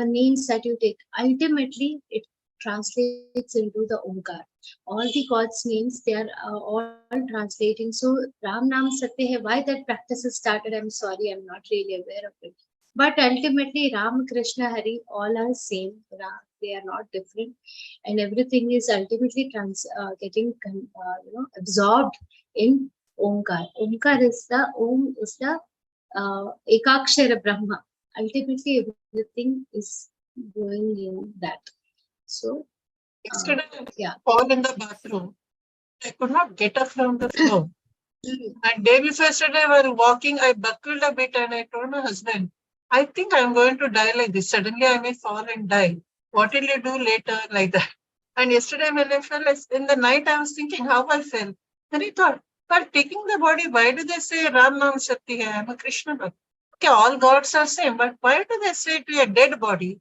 names that you take, ultimately it translates into the Omkar. All the God's names, they are all translating. So Ram Nam Satya Hai, why that practice is started, I'm sorry, I'm not really aware of it. But ultimately, Ram, Krishna, Hari, all are same. They are not different, and everything is ultimately getting absorbed in Omkar. Omkar is the Om is the Ekakshara Brahma. Ultimately, everything is going in that. So, Yesterday, yeah. I fall in the bathroom. I could not get up from the floor. And day before yesterday, while walking, I buckled a bit and I told my husband, I think I'm going to die like this. Suddenly, I may fall and die. What will you do later? Like that. And yesterday, when I fell, in the night, I was thinking how I fell. Then I thought, while taking the body, why do they say Ram Nam Shakti hai? I'm a Krishna Bhakt. Okay, all gods are same, but why do they say to a dead body?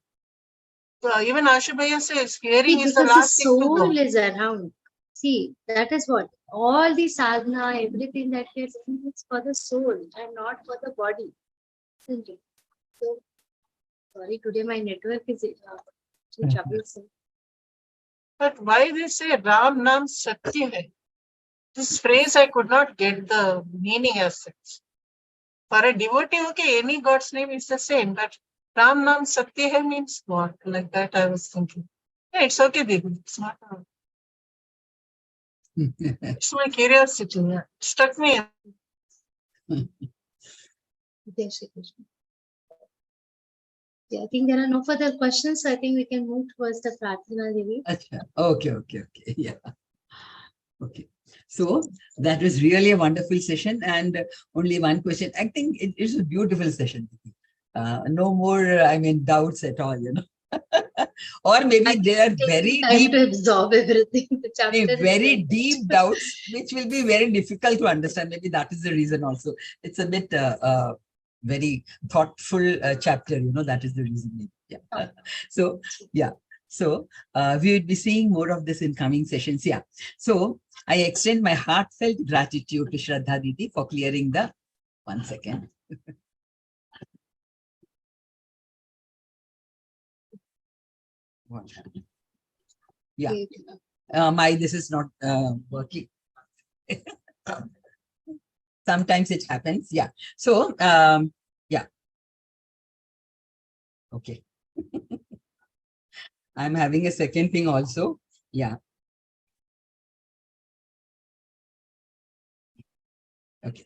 Even Ashubhaya says, hearing is the Because the last thing to go. soul is around. See, that is what all the sadhana, everything that we are doing is for the soul and not for the body. Isn't it? So, sorry, today my network is troublesome. But why they say Ram Nam Shakti hai? This phrase I could not get the meaning as such. For a devotee, okay, any god's name is the same, but Ram Nam Shakti hai means what? Like that I was thinking. Yeah, it's okay, Devi. It's not a... It's my curiosity. Yeah. It struck me. Jai Shri Krishna. Yeah, I think there are no further questions, so I think we can move towards the Prarthana, Devi. Okay. Yeah. Okay. So that was really a wonderful session, and only one question. I think it is a beautiful session. No more, doubts at all, or maybe they are very deep, to absorb everything. The chapter very deep doubts, which will be very difficult to understand. Maybe that is the reason also. It's a bit very thoughtful chapter, that is the reason. Yeah. So, yeah. So we will be seeing more of this in coming sessions. Yeah. So I extend my heartfelt gratitude to Shraddha Didi for clearing the 1 second. Yeah. This is not working. Sometimes it happens. Yeah. So, yeah. Okay. I'm having a second thing also. Yeah. Okay.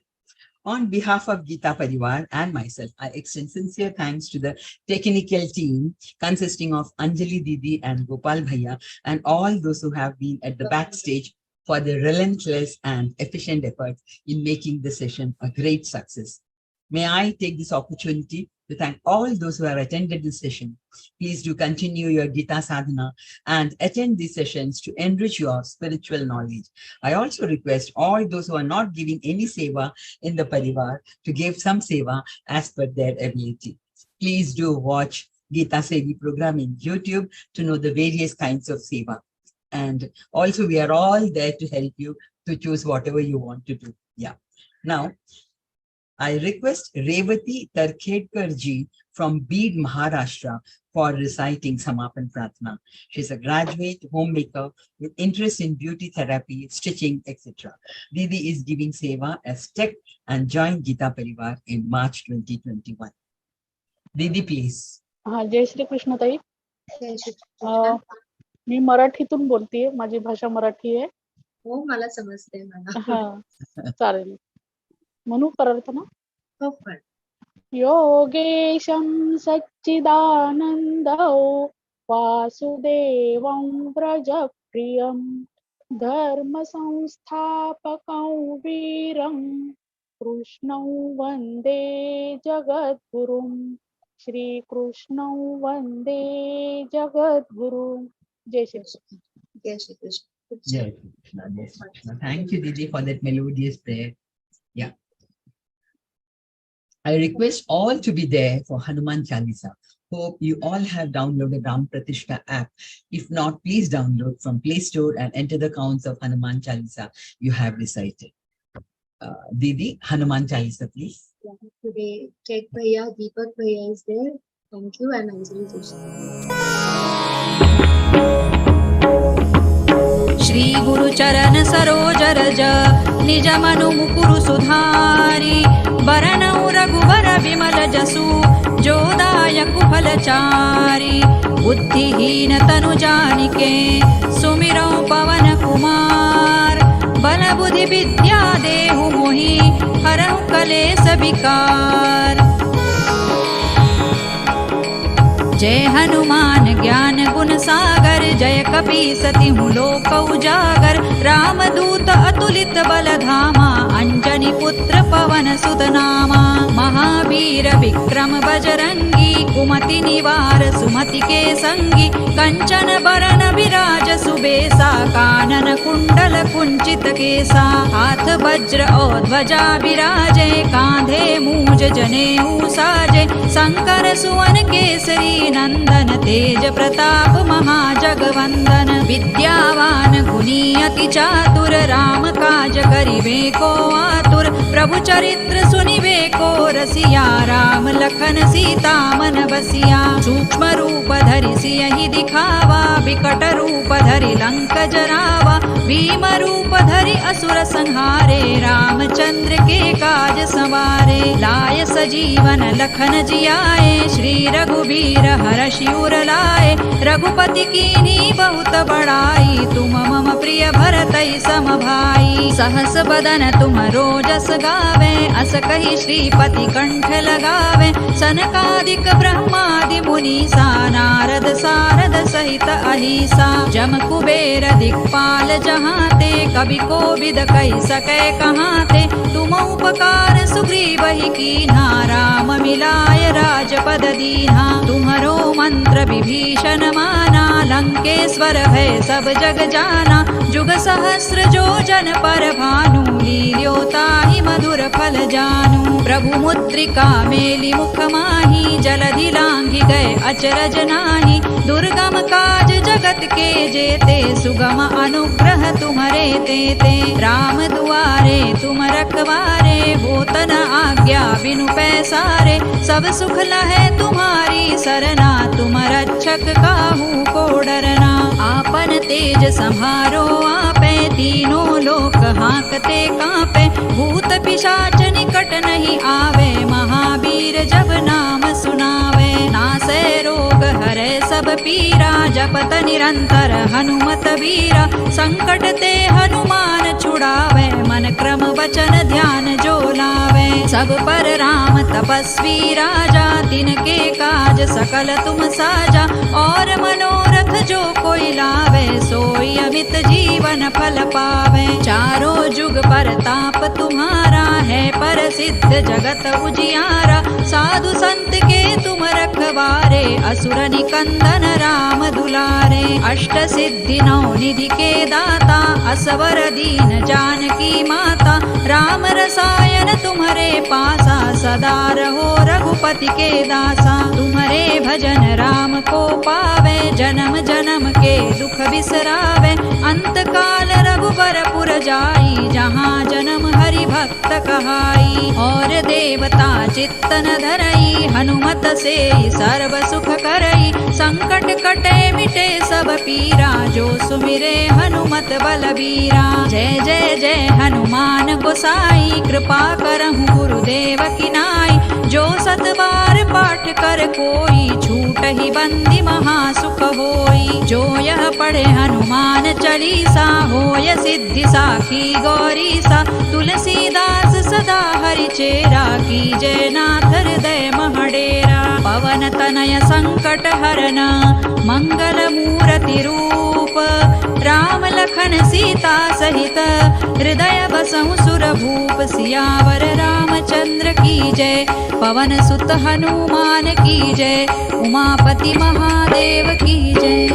On behalf of Geeta Parivar and myself, I extend sincere thanks to the technical team consisting of Anjali Didi and Gopal Bhaiya and all those who have been at the backstage for their relentless and efficient efforts in making the session a great success. May I take this opportunity to thank all those who have attended this session. Please do continue your Gita sadhana and attend these sessions to enrich your spiritual knowledge. I also request all those who are not giving any seva in the Parivar to give some seva as per their ability. Please do watch Geeta Sevi program in YouTube to know the various kinds of seva. And also we are all there to help you to choose whatever you want to do. Yeah. Now, I request Revati Tarkhedkar ji from Beed, Maharashtra for reciting Samapan Pratna. She's a graduate homemaker with interest in beauty therapy, stitching, etc. Didi is giving seva as tech and joined Geeta Parivar in March 2021. Didi, please. जय श्री कृष्ण ताई. जय श्री कृष्ण. मी मराठीतून बोलतेय. माझी भाषा मराठी आहे. हो, मला समजते मला. हा, चालेल. म्हणू प्रार्थना. हो पण. योगेशं सच्चिदानन्दो वासुदेवं व्रजप्रियं धर्मसंस्थापकं वीरं कृष्णं वन्दे जगद्गुरुं. श्रीकृष्णं वन्दे जगद्गुरुं. जय श्री कृष्ण. जय Shri Krishna. Jai Krishna, Jai Krishna. Thank you, Didi, for that melodious prayer. Yeah. I request all to be there for Hanuman Chalisa. Hope you all have downloaded Ram Pratishta app. If not, please download from Play Store and enter the counts of Hanuman Chalisa you have recited. Didi, Hanuman Chalisa, please. Yeah, today, Tech Bhaiya, Deepak Bhaiya is there. Thank you, and Anjali Joshi. Shri गुरु चरण सरोज रज निज मनु मुकुरु सुधारी बरनउ रघुबर विमल जसु जो दायक फलचारी बुद्धिहीन तनु जानिके सुमिरौ पवन कुमार बल बुद्धि विद्या देहु मोहि हरहु कलेस विकार। जय हनुमान ज्ञान गुण सागर, जय कपीसति हूँ लोक उजागर। रामदूत अतुलित बल धामा, अंजनी पुत्र पवन सुत नामा। महावीर विक्रम बजरंगी, कुमति निवार सुमति के संगी। कंचन बरन विराज सुबेसा, कानन कुंडल कुंचित केसा। हाथ वज्र और ध्वजा विराजे, कांधे मूज जनेऊ साजे। शंकर सुवन केसरी नंदन, तेज प्रताप महाजगवंदन। विद्यावान गुणी अति चातुर, राम काज करिबे को आतुर। प्रभु चरित्र सुनिबे को रसिया, राम लखन सीता मन बसिया। सूक्ष्म रूप धरि सियहि दिखावा, विकट रूप धरि लंक जरावा। भीम रूप धरि असुर संहारे, रामचंद्र के काज संवारे। लाय सजीवन लखन जियाए, श्री रघुबीर हरषि उर लाए। रघुपति कीन्ही बहुत बड़ाई, तुम मम प्रिय भरतहि सम भाई। सहस बदन तुम रोजस गावे, अस कहि श्रीपति कंठ लगावे। सनकादिक ब्रह्मादि मुनीसा, नारद सारद सहित अहिसा। जम कुबेर दिक्पाल जहाते, कवि कोविद कहि सकै कहाते। तुम उपकार सुग्रीवहि कीन्हा, राम मिलाय राजपद दीन्हा। तुम्हरो मंत्र विभीषण माना, लंकेश्वर भय सब जग जाना। जुग सहस्र जो जन पर भानु, लील्यो ताहि मधुर फल जानू। प्रभु मुद्रिका मेलि मुख माहि, जलधि लांघि गए अचरज नाही। दुर्गम काज जगत के जेते, सुगम अनुग्रह तुम्हरे तेते। राम दुआरे तुम रखवारे, होत न आज्ञा बिनु पैसारे। सब सुख लहै तुम्हारी सरना, तुम रक्षक काहू को डरना। आपन तेज संभारो आपे, तीनों लोक हांकते कांपे। भूत पिशाच निकट नहीं आवे, महावीर जब नाम सुनावे। नासै रोग हरै सब पीरा, जपत निरंतर हनुमत वीरा। संकट ते हनुमान छुड़ावे, मन क्रम वचन ध्यान जो लावे। सब पर राम तपस्वी राजा, तिनके काज सकल तुम साजा। और मनोरथ जो कोई लावे, सोई अमित जीवन फल पावे। चारों जुग परताप तुम्हारा, है प्रसिद्ध जगत उजियारा। साधु संत के तुम रखवारे, असुर निकंदन राम दुलारे। अष्ट सिद्धि नौ निधि के दाता, असवर दीन जानकी माता। राम रसायन तुम्हारे पासा, सदा रहो रघुपति के दासा। तुम्हारे भजन राम को पावे, जन्म जन्म के दुख बिसरावे। अंत काल रघुबर पुर जाई, जहाँ जन्म हरि भक्त कहाई। और देवता चित्तन धरई, हनुमत से सर्व सुख करई। संकट कटे मिटे सब पीरा, जो सुमिरे हनुमत बलबीरा। जय जय जय हनुमान गोसाई, कृपा करहु गुरुदेव की नाई। जो सत बार पाठ कर कोई, छूट ही बंदी महासुख होई। जो यह पढ़े हनुमान चालीसा, होय सिद्धि साखी गौरीसा। तुलसीदास सदा हरि चेरा, कीजय नाथ हृदय महडेरा। पवन तनय संकट हरन, मंगल मूर्ति रूप। राम लखन सीता सहित, हृदय बसहु सुर भूप। सियावर रामचंद्र की जय, पवन सुत हनुमान की जय। उमापति महादेव की जय।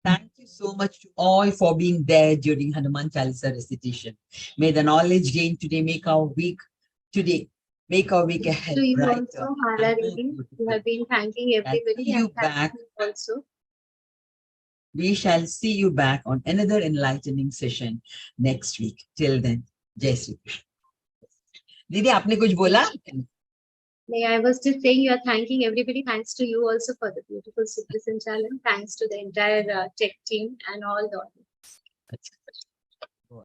Thank you so much to all for being there during Hanuman Chalisa recitation. May the knowledge gained today make our week ahead To you brighter. also, Hala and more reading. You beautiful. have been thanking everybody, see you and thanking back. me also. We shall see you back on another enlightening session next week. Till then, Jai Shri Krishna. Didi, आपने कुछ बोला? I was just saying you are thanking everybody. Thanks to you also for the beautiful Super Sanchalan. Thanks to the entire tech team and all the audience.